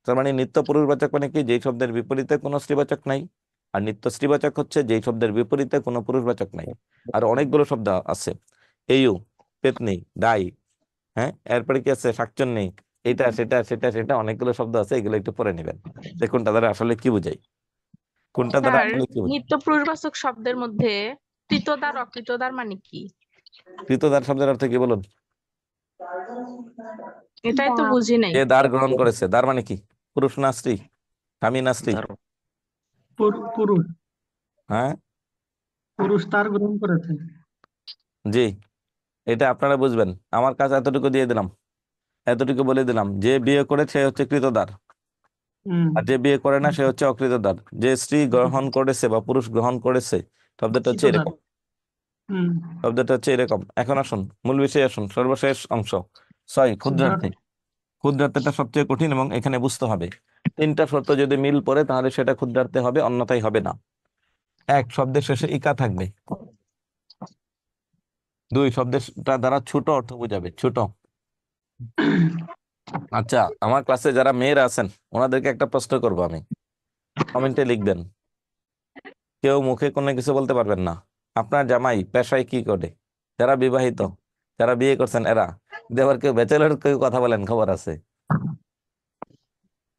তার মানে নিত্য পুরুষবাচক মানে কি, যেই শব্দের বিপরীতে কোনো স্ত্রীবাচক নাই। আর নিত্য স্ত্রীবাচক হচ্ছে যেই শব্দের বিপরীতে কোনো পুরুষবাচক নাই। আর অনেকগুলো শব্দ আছে, এইউ, পেতনি, ডাই, হ্যাঁ এরপরে কি আছে, শাকচুন্নি, এটা সেটা সেটা সেটা, অনেকগুলো শব্দ আছে, এগুলো একটু পড়ে নেবেন। কোনটা দ্বারা আসলে কি বুঝাই, কোনটা দ্বারা স্যার, আসলে কি বুঝাই। নিত্য পুরুষবাচক শব্দের মধ্যে কৃতদার অকৃতদার মানে কি? কৃতদার শব্দের অর্থ কি বলুন? এটাই তো বুঝি নাই। যে দ্বার গ্রহণ করেছে, দ্বার মানে কি, পুরুষ না স্ত্রী, স্বামী না স্ত্রী? পুরুষ, হ্যাঁ পুরুষ তার গ্রহণ করেছে। জি, এটা আপনারা বুঝবেন। আমার কাছে এতটুকু দিয়ে দিলাম, এতটুকু বলে দিলাম, যে বিয়ে করে সে হচ্ছে কৃতদার, হম আর যে বিয়ে করে না সে হচ্ছে অকৃতদার। যে স্ত্রী গ্রহণ করেছে বা পুরুষ গ্রহণ করেছে, শব্দটা হচ্ছে কৃতদার। এরকম, হম শব্দটা হচ্ছে এরকম। এখন আসুন মূল বিষয়ে আসুন, সর্বশেষ অংশ, ক্ষুদ্রার্থে। ক্ষুদ্রার্থেটা সবচেয়ে কঠিন এবং এখানে বুঝতে হবে তিনটা শর্ত যদি মিল পড়ে তাহলে সেটা ক্ষুদ্রার্থে হবে, অন্যথায় হবে না। এক, শব্দের শেষে ইকা থাকবে। দুই, শব্দটা দ্বারা ছোট অর্থ বোঝাবে, ছোট। আচ্ছা, আমার ক্লাসে যারা মেয়েরা আছেন ওনাদেরকে একটা প্রশ্ন করবো আমি, কমেন্টে লিখবেন। কেউ মুখে কোনো কিছু বলতে পারবেন না। আপনার জামাই পেশায় কি করে? যারা বিবাহিত, যারা বিয়ে করছেন এরা, আবার কেউ ব্যাচেলর, কেউ কথা বলেন, খবর আছে।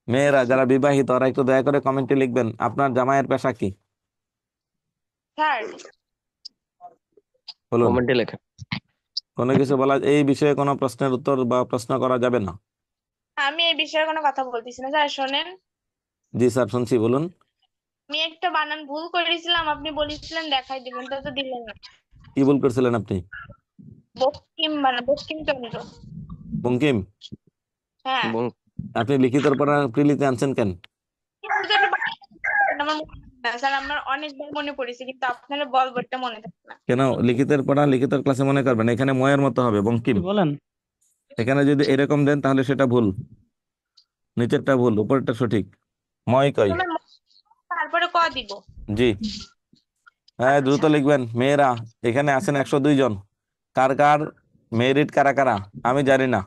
মেয়েরা যারা বিবাহিত ওরা একটু দয়া করে কমেন্টে লিখবেন আপনার জামাইয়ের পেশা কি। স্যার, বলুন। কমেন্টে লেখেন। কোনো কিছু বলা, এই বিষয়ে কোনো প্রশ্নের উত্তর বা প্রশ্ন করা যাবে না। আমি এই বিষয়ে কোনো কথা বলতেছি না স্যার, শোনেন। জি স্যার, শুনছি, বলুন। আমি একটা বানান ভুল করেছিলাম, আপনি বলেছিলেন দেখাই দিবেন, তো দিলেন না। কি ভুল করছিলেন আপনি? বঙ্কিমচন্দ্র। বঙ্কিম? হ্যাঁ, আপনি লিখিতর পড়া প্রিলিতে আনছেন কেন? কিন্তু একটু আমার মনে থাকে না স্যার, আমার অনেকবার মনে পড়েছে, কিন্তু আপনারা বলবটটা মনে থাকে না। কেন লিখিতের পড়া লিখিতর ক্লাসে মনে করবেন? এখানে ময়ের মতো হবে বঙ্কিম। বলেন। এখানে যদি এরকম দেন তাহলে সেটা ভুল, নিচেরটা ভুল, উপরেরটা সঠিক। ময় কই? তারপরে ক দিব। জি, হ্যাঁ দ্রুত আচ্ছা, লিখবেন। মেয়েরা এখানে আছেন 102 জন, কার কার মেরিট, কারা কারা আমি জানি না,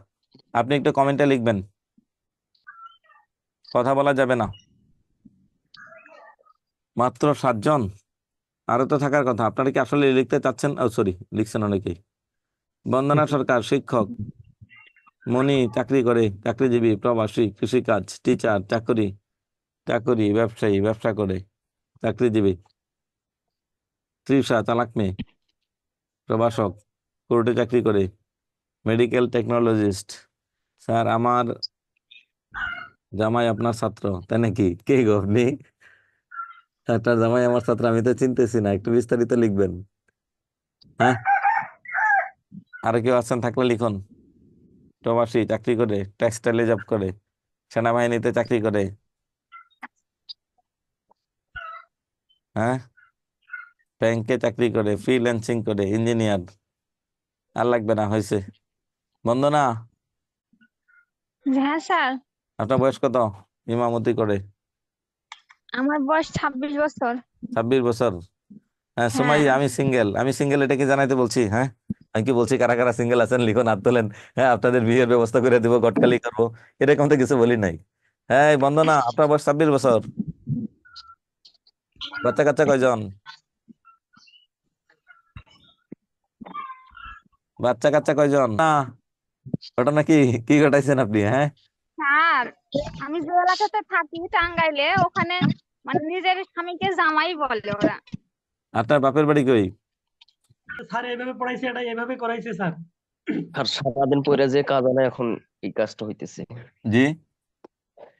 আপনি একটু কমেন্টে লিখবেন, কথা বলা যাবে না। মাত্র 7 জন, আরো তো থাকার কথা। আপনারা কি আসলে লিখতে চাচ্ছেন? ও সরি, লিখছেন অনেকেই। বন্দনা সরকার শিক্ষক, মনি চাকরি করে, চাকরিজীবী, প্রবাসী, কৃষিকাজ, টিচার, চাকরি, চাকরি, ব্যবসায়ী, ব্যবসা করে, চাকরিজীবী। তৃষা চালাক মেয়ে, প্রভাষক, কোর্টে চাকরি করে, মেডিকেল টেকনোলজিস্ট। স্যার আমার জামাই আপনার ছাত্র, তাই নাকি? কে গো আপনি? আপনার জামাই আমার ছাত্র, আমি তো চিনতেছি না, একটু বিস্তারিত লিখবেন। হ্যাঁ, আর কেউ আছেন থাকলে লিখুন। প্রবাসী, চাকরি করে, টেক্সটাইলে জব করে, সেনাবাহিনীতে চাকরি করে, হ্যাঁ ব্যাংকে চাকরি করে, ফ্রিল্যান্সিং করে, ইঞ্জিনিয়ার। আর লাগবে না, হয়েছে। বন্দনা, হ্যাঁ স্যার। আপনার বয়স কত ইমামতি করে? আমার বয়স 26 বছর 26 বছর। হ্যাঁ হ্যাঁ সুমাইয়া, আমি সিঙ্গেল, এটা কি জানাইতে বলছি? হ্যাঁ, আমি কি বলছি কারা কারা সিঙ্গেল আছেন লিখুন, হাত তোলেন। হ্যাঁ, আপনাদের বিয়ের ব্যবস্থা করে দিব, গটকালি করবো, এরকম তো কিছু বলি নাই। হ্যাঁ এই বন্দনা, আপনার বয়স 26 বছর। বাচ্চা কাচ্চা কয়জন? বাচ্চা কাচ্চা কয়জন? না, ওটা নাকি কি ঘটাইছেন আপনি? হ্যাঁ, স্যার আমি যে এলাকাতে থাকি টাঙ্গাইলে ওখানে মানে নিজের স্বামীকে জামাই বলে ওরা। আপনার বাপের বাড়ি কই? স্যার এভাবে পড়াইছে, এটা এভাবে করাইছে স্যার। আর সারাদিন পরে যে কাজ হয় না এখন এই কাজটা হইতেছে। জি,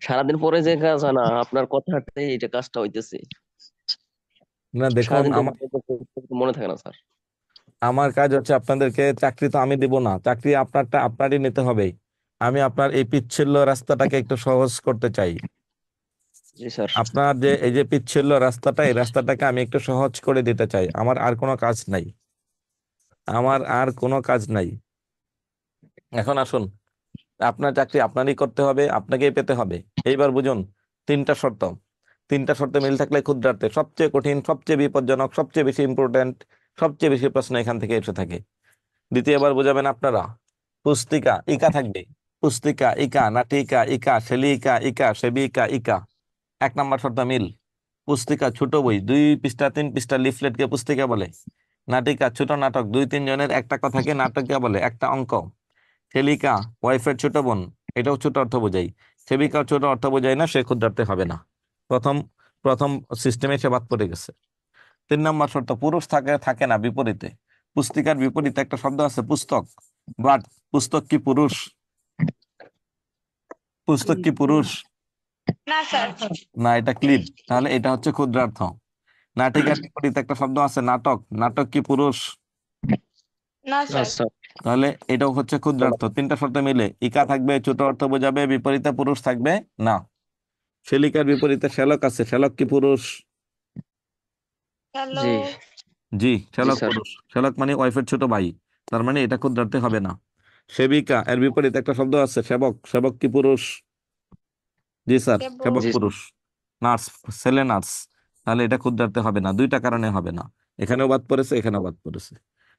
সারাদিন পরে যে কাজ হয় না আপনার কথাতে এটা কাজটা হইতেছে। না দেখুন, সারাদিন তো আমার মনে থাকে না স্যার। আমার কাজ হচ্ছে আপনাদেরকে চাকরি তো আমি দেব না, চাকরি আপনারটা আপনারই নিতে হবে। আমি আপনার এই পিচ্ছিল রাস্তাটাকে একটু সহজ করতে চাই। জি স্যার। আপনার যে এই যে পিচ্ছিল রাস্তাটা, এই রাস্তাটাকে আমি একটু সহজ করে দিতে চাই। আমার আর কোনো কাজ নাই, আমার আর কোনো কাজ নাই। এখন আসুন, আপনার চাকরি আপনারই করতে হবে, আপনাকেই পেতে হবে। এইবার বুঝুন, 3টা শর্ত। 3টা শর্তে মিল থাকলে ক্ষুদ্রার্থে সবচেয়ে কঠিন, সবচেয়ে বিপজ্জনক, সবচেয়ে বেশি ইম্পর্টেন্ট, সবচেয়ে বেশি প্রশ্ন এখান থেকে এসে থাকে। দ্বিতীয়বার বোঝাবেন আপনারা। পুস্তিকা ইকা থাকবে, পুস্তিকা ইকা, নাটিকা ইকা, শেলিকা ইকা, সেবিকা ইকা। 1 নম্বর শর্ত মিল। পুস্তিকা ছোট বই, 2 পৃষ্ঠা 3 পৃষ্ঠা লিফলেটকে পুস্তিকা বলে। নাটিকা ছোট নাটক, 2-3 জনের একটা কথাকে নাটকিয়া বলে, একটা অঙ্ক। শেলিকা ওয়াইফের ছোট বোন, এটাও ছোট অর্থ বোঝাই। সেবিকাও ছোট অর্থ বোঝায় না, সে ক্ষুদ্রার্থে হবে না। প্রথম প্রথম সিস্টেমে সে বাদ পড়ে গেছে। 3 নম্বর শর্ত, পুরুষ থাকে থাকে না বিপরীতে। পুস্তিকার বিপরীতে একটা শব্দ আছে পুস্তক, বাট পুস্তক কি পুরুষ? পুস্তক কি পুরুষ? না স্যার। না, এটা ক্লিপ, তাহলে এটা হচ্ছে ক্ষুদ্রার্থ। নাটিকার বিপরীতে একটা শব্দ আছে নাটক, নাটক কি পুরুষ? না না স্যার। তাহলে এটাও হচ্ছে ক্ষুদ্রার্থ। 3টা শর্ত মিলে ইকা থাকবে, ছোট অর্থ বোঝাবে, বিপরীতে পুরুষ থাকবে না। শেলিকার বিপরীতে শ্যালক আছে, শ্যালক কি পুরুষ? হ্যালো। জি জি, জি শ্যালক স্যার। পুরুষ। শ্যালক মানে ওয়াইফের ছোট ভাই, তার মানে এটা ক্ষুদ্রার্থে হবে না। সেবিকা এর বিপরীতে একটা শব্দ আছে সেবক, সেবক কি পুরুষ? জি স্যার, সেবক জি পুরুষ। নার্স, ছেলে নার্স, তাহলে এটা ক্ষুদ্রার্থে হবে না। 2টা কারণে হবে না, এখানেও বাদ পড়েছে, এখানেও বাদ পড়েছে।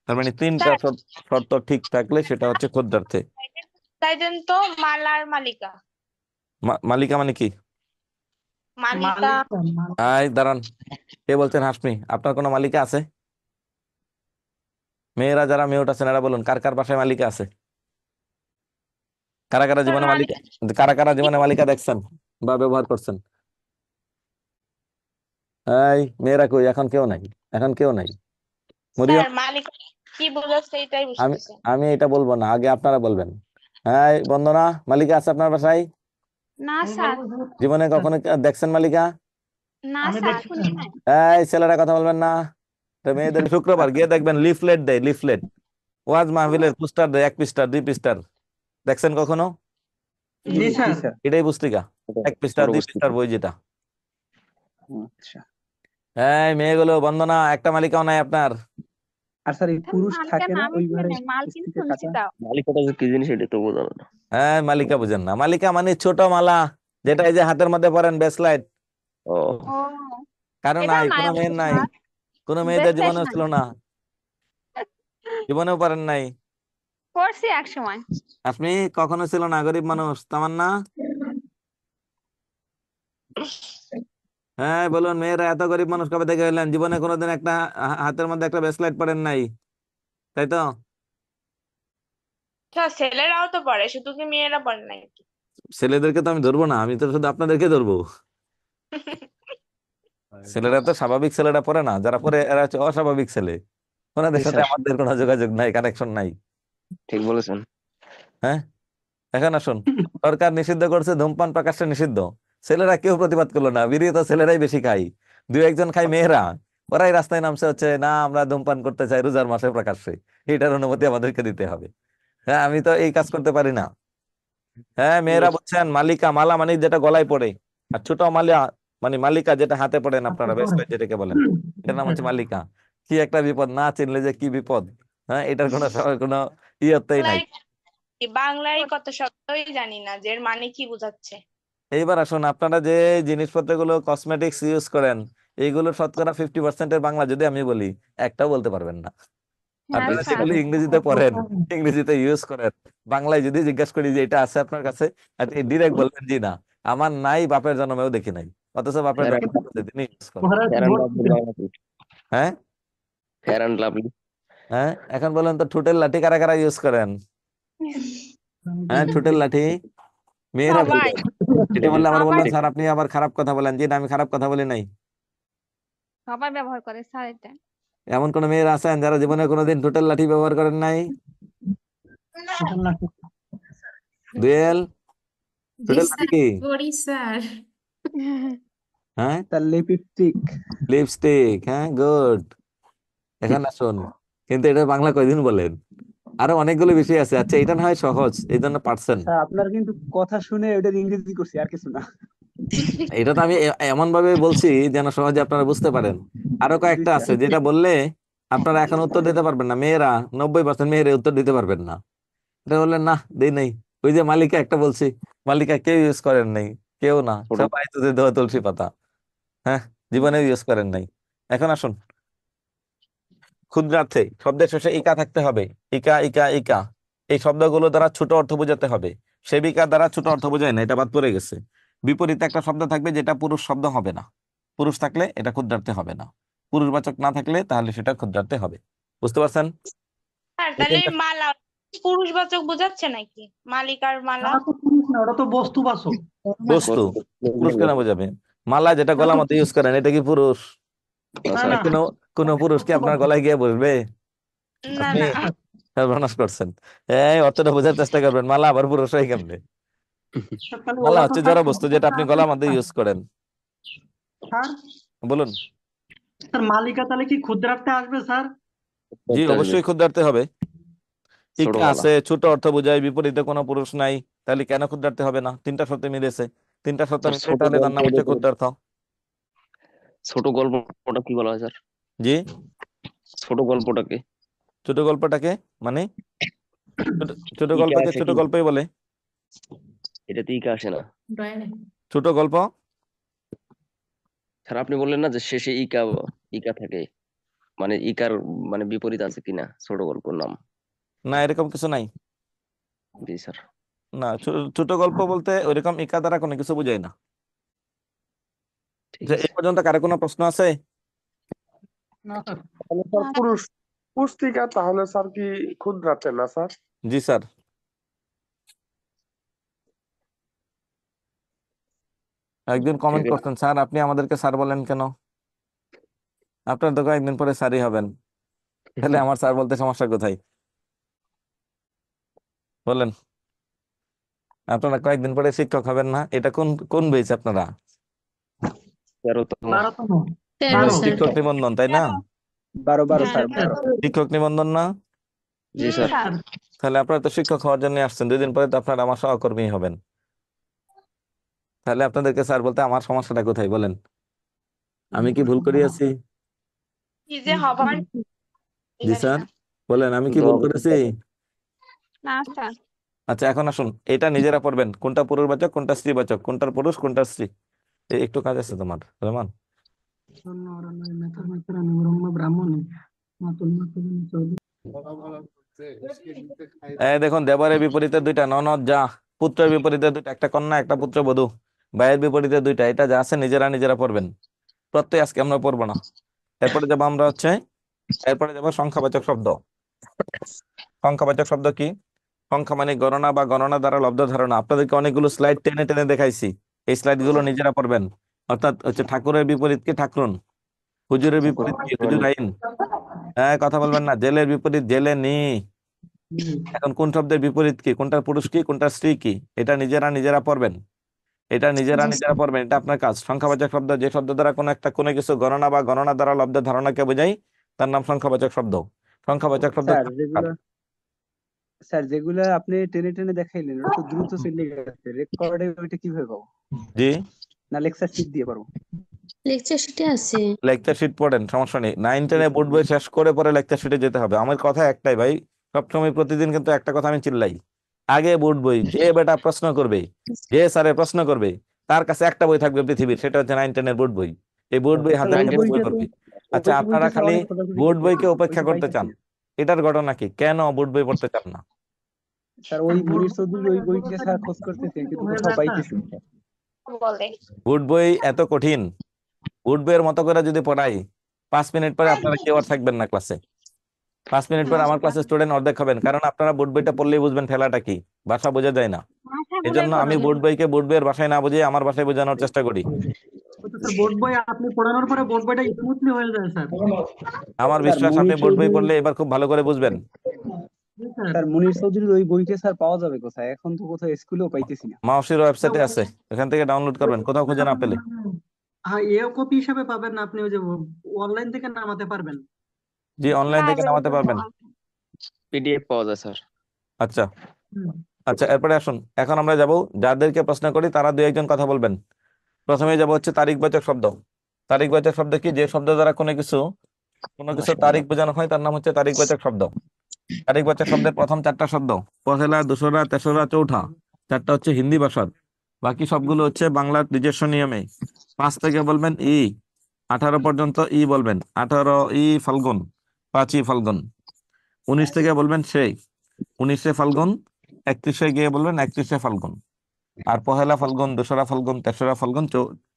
তার মানে 3টা শর্ত ঠিক থাকলে সেটা হচ্ছে ক্ষুদ্রার্থে। তাই দেন তো মালার মালিকা। মালিকা মানে কি? মালিকা দাঁড়ান, কে বলছেন হাসমি? আপনার কোনো মালিকা আছে? মেয়েরা যারা মিউট আছেন এরা বলুন, কার কার বাসায় মালিকা আছে? কারা কারা জীবনে মালিকা, কারা কারা জীবনে মালিকা দেখছেন বা ব্যবহার করছেন? এই মেয়েরা কই? এখন কেউ নাই, এখন কেউ নাই। মরিয়ম, মালিকা কি বোঝাচ্ছে এটাই আমি বুঝতেছি আমি এটা বলবো না, আগে আপনারা বলবেন। হ্যাঁ বন্দনা, মালিকা আছে আপনার বাসায়? না আমি স্যার। বলবো স্যার। জীবনে কখনো দেখছেন মালিকা? না আমি স্যার দেখছি শুনি স্যার। নাই। এই ছেলেরা কথা বলবেন না। তো মেয়েদের শুক্রবার গিয়ে দেখবেন লিফলেট দেয়, লিফলেট, ওয়াজ মাহফিলের পোস্টার দেয়, 1 পৃষ্ঠা 2 পৃষ্ঠার। দেখছেন কখনো? জি স্যার। এটাই পুস্তিকা, 1 পৃষ্ঠা বড় 2 বস্তু। পৃষ্ঠার বই যেটা। আচ্ছা। এই মেয়েগুলো, বন্দনা, একটা মালিকাও নাই আপনার? আর স্যার এই পুরুষ মালিকা থাকে না নামই ওই শুনি ঘরে নাই, মালকিন স্ত্রীকে শুনছি কাটা? তাও। মালিকটা যে কি জিনিস এটা তো বোঝা যায় না। হ্যাঁ, মালিকা বুঝেন না? মালিকা মানে ছোট মালা, যেটা এই যে হাতের মধ্যে পরেন, ব্রেসলাইট। ও ও কারো এটাও নাই, নাই কোনো মেয়ের আমাদের নাই, স্যার। কোনো মেয়েদের ব্রেসলেট জীবনেও নাই। ছিল না, জীবনেও পারেন নাই। করছি এক সময়। আপনি কখনো ছিল না, গরিব মানুষ তামান্না। হ্যাঁ বলুন, মেয়েরা এত গরিব মানুষ কবে থেকে হইলেন? জীবনে কোনোদিন একটা হাতের মধ্যে একটা ব্রেসলাইট পরেন নাই, তাই তো? স্যার ছেলেরাও তো পড়ে, শুধু কি মেয়েরা পড়ে নাকি? ছেলেদেরকে তো আমি ধরবো না, আমি তো শুধু আপনাদেরকে ধরবো। ছেলেরা তো স্বাভাবিক ছেলেরা পড়ে না, যারা পড়ে এরা হচ্ছে অস্বাভাবিক ছেলে। ওনাদের জি সাথে স্যার, আমাদের কোনো যোগাযোগ নাই, কানেকশন নাই। ঠিক বলেছেন। হ্যাঁ, এখন আসুন, সরকার নিষিদ্ধ করছে, ধূমপান প্রকাশ্যে নিষিদ্ধ। ছেলেরা কেউ প্রতিবাদ করলো না, বিড়ি তো ছেলেরাই বেশি খায়, 2-1 জন খায় মেয়েরা। ওরাই রাস্তায় নামছে হচ্ছে, না আমরা ধূমপান করতে চাই রোজার মাসে প্রকাশ্যে, এটার অনুমতি আমাদেরকে দিতে হবে। হ্যাঁ, আমি তো এই কাজ করতে পারি না। হ্যাঁ, মেয়েরা বলছেন মালিকা, মালা মানে যেটা গলায় পড়ে, আর ছোট মালা মানে মালিকা যেটা হাতে পড়েন আপনারা, ব্রেসলেট যেটাকে বলেন, এটার নাম হচ্ছে মালিকা। কি একটা বিপদ, না চিনলে যে কি বিপদ। হ্যাঁ, এটার কোনো কোনো ইয়ত্তাই নাই। বাংলায় কত শব্দই জানি না যে এর মানে কি বোঝাচ্ছে। এইবার আসুন, আপনারা যে জিনিসপত্রগুলো কসমেটিক্স ইউজ করেন, এইগুলো শতকরা 50% বাংলা যদি আমি বলি, একটাও বলতে পারবেন না। হ্যাঁ আপনারা স্যার যেগুলো ইংরেজিতে পড়েন, ইংরেজিতে ইউজ করেন, বাংলায় যদি জিজ্ঞাসা করি যে এটা আছে আপনার কাছে, আপনি ডিরেক্ট বলবেন জি না, আমার নাই, বাপের জন্মেও দেখি নাই, অথচ বাপের ফেয়ার জন্মে আছে, তিনি ইউজ করেন। মহারাজ অ্যান্ড লাভলি বাংলা কি? হ্যাঁ ফেয়ার অ্যান্ড লাভলি। হ্যাঁ, এখন বলেন তো, ঠোঁটের লাঠি কারা কারা ইউজ করেন? হ্যাঁ, ঠোঁটের লাঠি মেয়েরা সবাই এটা বললে আমার বললেন সবাই স্যার আপনি আবার খারাপ কথা বলেন। জি না, আমি খারাপ কথা বলি নাই। সবাই ব্যবহার করে স্যার এটা। এমন কোন মেয়েরা আছেন যারা জীবনে কোনোদিন ঠোঁটের লাঠি ব্যবহার করেন নাই? দোয়েল, ঠোঁটের লাঠি কি? করি স্যার হ্যাঁ, তার লিপস্টিক। লিপস্টিক। হ্যাঁ, গুড। এখন আসুন, কিন্তু এটা বাংলা কয়দিন বলেন? আরো অনেকগুলো বিষয় আছে। আচ্ছা, এটা না হয় সহজ, এই জন্য পারছেন। স্যার আপনার কিন্তু কথা শুনে ওটা ইংরেজি করছি, আর কিছু না। এটা তো আমি এমন ভাবে বলছি যেন সহজে আপনারা বুঝতে পারেন। আরো জি কয়েকটা স্যার। আছে যেটা বললে আপনারা এখন উত্তর দিতে পারবেন না। মেয়েরা 90% মেয়েরা উত্তর দিতে পারবেন না। এটা বললেন না, দেই নাই। ওই যে মালিকা একটা বলছি, মালিকা কেউ ইউজ করেন নাই, কেউ না, ছোট সবাই তো দেওয়া তুলসী পাতা। হ্যাঁ, জীবনে ইউজ করেন নাই। এখন আসুন, ক্ষুদ্রার্থে শব্দের শেষে ইকা থাকতে হবে। ইকা ইকা ইকা, এই শব্দগুলো দ্বারা ছোট অর্থ বোঝাতে হবে। সেবিকা দ্বারা ছোট অর্থ বোঝায় না, এটা বাদ পড়ে গেছে। বিপরীতে একটা শব্দ থাকবে যেটা পুরুষ শব্দ হবে না। পুরুষ থাকলে এটা ক্ষুদ্রার্থে হবে না, পুরুষবাচক না থাকলে তাহলে সেটা ক্ষুদ্রার্থে হবে। বুঝতে পারছেন? স্যার এই তাহলে তিনটা মালা পুরুষবাচক বোঝাচ্ছে নাকি? মালিকার মালা ওটা তো পুরুষ না, ওটা তো বস্তুবাচক। বস্তু, পুরুষ কেন বোঝাবে? মালা যেটা ওটা গলার তো মধ্যে ইউজ করেন, এটা কি পুরুষ? না স্যার। না, কোনো কোনো পুরুষ কি আপনার বস্তুবাচক। গলায় গিয়ে বসবে? না আপনি না সর্বনাশ করছেন। এই অর্থটা বোঝার চেষ্টা করবেন, মালা আবার পুরুষ হয় কেমনে? তাহলে মালা ওটা তো হচ্ছে স্যার জড় বস্তু যেটা আপনি গলার মধ্যে ইউজ করেন। স্যার বলুন। স্যার মালিকা তাহলে কি ক্ষুদ্রার্থে আসবে স্যার? জি, করতে আসবে অবশ্যই ক্ষুদ্রার্থে হবে। ছোট ইকা গলা। আছে, ছোট অর্থ বোঝায়, বিপরীতে কোনো পুরুষ নাই, তাহলে কেন ক্ষুদ্রার্থে হবে না? তিনটা শর্তে মিলেছে, তিনটা শর্ত স্যার মিললে ছোট তাহলে তার গল্প নাম হচ্ছে ক্ষুদ্রার্থ। ছোট গল্পটা কি বলা হয় স্যার? জি, ছোট গল্পটাকে ছোট গল্পটাকে মানে ছোট ছোট ইকা গল্পকে আছে ছোট কি? গল্পই বলে। এটাতে ইকা আসে না ছোট গল্প, স্যার। আপনি বললেন না যে শেষে ইকা ইকা থাকে, মানে ইকার মানে বিপরীত আছে কিনা ছোট গল্পের নাম? না এরকম কিছু নাই। জি স্যার। না, ছোট গল্প বলতে ওইরকম ইকা দ্বারা কোনো কিছু বোঝায় না। ঠিক যে আছে। এই পর্যন্ত কারো কোনো প্রশ্ন আছে? না স্যার। তাহলে স্যার পুস্তিকা তাহলে স্যার কি ক্ষুদ্রার্থে না স্যার? জি স্যার। একজন কমেন্ট ঠিক আছে। করছেন, স্যার আপনি আমাদেরকে স্যার বলেন কেন? আপনার তো কয়েকদিন পরে স্যারই হবেন, তাহলে আমার স্যার বলতে সমস্যা কোথায় বলেন? আপনারা কয়েকদিন পরে শিক্ষক হবেন না? এটা কোন কোন বেচ আপনারা? 13তম। 12তম। 13 স্যার শিক্ষক নিবন্ধন, তাই না? 12 হ্যাঁ স্যার, স্যার। 12। শিক্ষক নিবন্ধন না? জি স্যার। স্যার তাহলে আপনারা তো শিক্ষক হওয়ার জন্য আসছেন, 2 দিন পরে তো আপনারা আমার সহকর্মী হবেন। তাহলে আপনাদেরকে স্যার বলতে আমার সমস্যাটা কোথায় বলেন? আমি কি ভুল করিয়াছি? কি যে হবার জি জানি স্যার, না। বলেন আমি কি ভুল করেছি? না স্যার আচ্ছা, এখন আসুন, এটা নিজেরা পড়বেন, কোনটা পুরুষবাচক কোনটা স্ত্রীবাচক, কোনটার পুরুষ কোনটার স্ত্রী। একটু কাজ আছে তোমার রহমান। দেখুন, দেবরের বিপরীতে 2টা, ননদ যা, পুত্রের বিপরীতে 2টা, একটা কন্যা একটা পুত্রবধূ, ভাইয়ের বিপরীতে 2টা। এটা যা আছে নিজেরা নিজেরা পড়বেন। প্রত্যয় আজকে আমরা পড়বো না। এরপরে যাবো আমরা এরপরে যাবো সংখ্যাবাচক শব্দ। সংখ্যাবাচক শব্দ কি? সংখ্যা মানে গণনা বা গণনা দ্বারা লব্ধ ধারণা। আপনাদেরকে অনেকগুলো স্লাইড টেনে টেনে দেখাইছি, এই স্লাইড গুলো নিজেরা পড়বেন। অর্থাৎ হচ্ছে ঠাকুরের বিপরীত কি ঠাকুরন, হুজুরের বিপরীত কি হুজুর আইন। হ্যাঁ, কথা বলবেন না। জেলের বিপরীত জেলে নি। এখন কোন শব্দের বিপরীত কি, কোনটার পুরুষ কি কোনটার স্ত্রী কি, এটা নিজেরা নিজেরা পড়বেন। এটা নিজেরা নিজেরা পড়বেন, এটা আপনার কাজ। সংখ্যাবাচক শব্দ যে শব্দ দ্বারা কোনো কিছু গণনা বা গণনা দ্বারা লব্ধ ধারণাকে বোঝাই, তার নাম সংখ্যাবাচক শব্দ। সংখ্যাবাচক শব্দ যেগুলা আপনি টেনে টেনে দেখাইলেন ওটা তো দ্রুত চলে গেছে, রেকর্ডে ওইটা কিভাবে পাবো? জি, না লেকচার শিট দিয়ে পারবো? লেকচার শিটে আছে লেকচার শিট পড়েন, সমস্যা নেই। 9-10 বোর্ড বই শেষ করে পরে লেকচার শিটে যেতে হবে। আমার কথা একটাই ভাই, সবসময় প্রতিদিন কিন্তু একটা কথা আমি চিল্লাই, আগে বোর্ড বই, যে বেটা প্রশ্ন করবে, যে স্যারে প্রশ্ন করবে, তার কাছে একটা বই থাকবে পৃথিবীর, সেটা হচ্ছে 9 10 এর বোর্ড বই। এই বোর্ড বই হাতে স্যার ওই নিয়ে প্রশ্ন বইটা তো করবে। ওই আচ্ছা, বইটা আপনারা স্যার খালি অনেক খোঁজাখুঁজি বোর্ড বইকে করতেছি, উপেক্ষা বইটা করতে চান, পাইতেছি না। এটার ঘটনা কি? কেন বোর্ড বই পড়তে চান না? স্যার ওই মুনির চৌধুরী ওই বইটা স্যার খোঁজ করতেছে কিন্তু হয়ে কোথাও যায় স্যার। পাইতেছি না। বলে বোর্ড বই এত কঠিন, বোর্ড বইয়ের মতো করে যদি পড়াই, 5 মিনিট পরে আপনারা কেউ আর থাকবেন না ক্লাসে। 5 মিনিট পরে আমার ক্লাসে স্টুডেন্ট অর্ধেক হবেন, কারণ আপনারা বোর্ড বইটা পড়লেই বুঝবেন ঠেলাটা কি, ভাষা বোঝা যায় না। এই জন্য আমি বোর্ড বইকে বোর্ড বইয়ের ভাষায় না বুঝিয়ে আমার ভাষায় বোঝানোর চেষ্টা করি। স্যার বোর্ড বই আপনি পড়ানোর পরে বোর্ড বইটা স্মুথলি হয়ে যায় স্যার। আমার স্যার বিশ্বাস আপনি মুনির বোর্ড বই চৌধুরী পড়লে এবার খুব ভালো করে বুঝবেন। স্যার স্যার মুনির চৌধুরীর ওই বইটা স্যার পাওয়া যাবে কোথায়? এখন তো কোথাও স্কুলেও পাইতেছি না। মাউসির ওয়েবসাইটে আছে, এখান থেকে ডাউনলোড করবেন কোথাও খুঁজে না পেলে। হ্যাঁ, এ কপি হিসাবে পাবেন না, আপনি ওই যে অনলাইন থেকে নামাতে পারবেন। জি, অনলাইন থেকে নামাতে পারবেন। পিডিএফ পাওয়া যায় স্যার। আচ্ছা হুম। আচ্ছা, এরপরে আসুন, এখন আমরা যাব যাদেরকে প্রশ্ন করি তারা 2 1 জন কথা বলবেন। প্রথমে যাব হচ্ছে তারিখবাচক শব্দ। তারিখবাচক শব্দ কি? যে শব্দ দ্বারা কোনো কিছু তারিখ বোঝানো হয় তার নাম হচ্ছে তারিখবাচক শব্দ। তারিখবাচক শব্দের প্রথম 4টা শব্দ, পহেলা, দোসরা, তেসরা, চৌঠা, 4টা হচ্ছে হিন্দি ভাষার, বাকি সবগুলো হচ্ছে বাংলার নিজস্ব নিয়মে। 5 থেকে বলবেন ই, 18 পর্যন্ত ই বলবেন, 18 ই ফাল্গুন, 5ই ফাল্গুন। 19 থেকে বলবেন সেই, 19শে ফাল্গুন, 31শে গিয়ে বলবেন 31শে ফাল্গুন। আর পহেলা ফাল্গুন, দোসরা ফাল্গুন, তেসরা ফাল্গুন,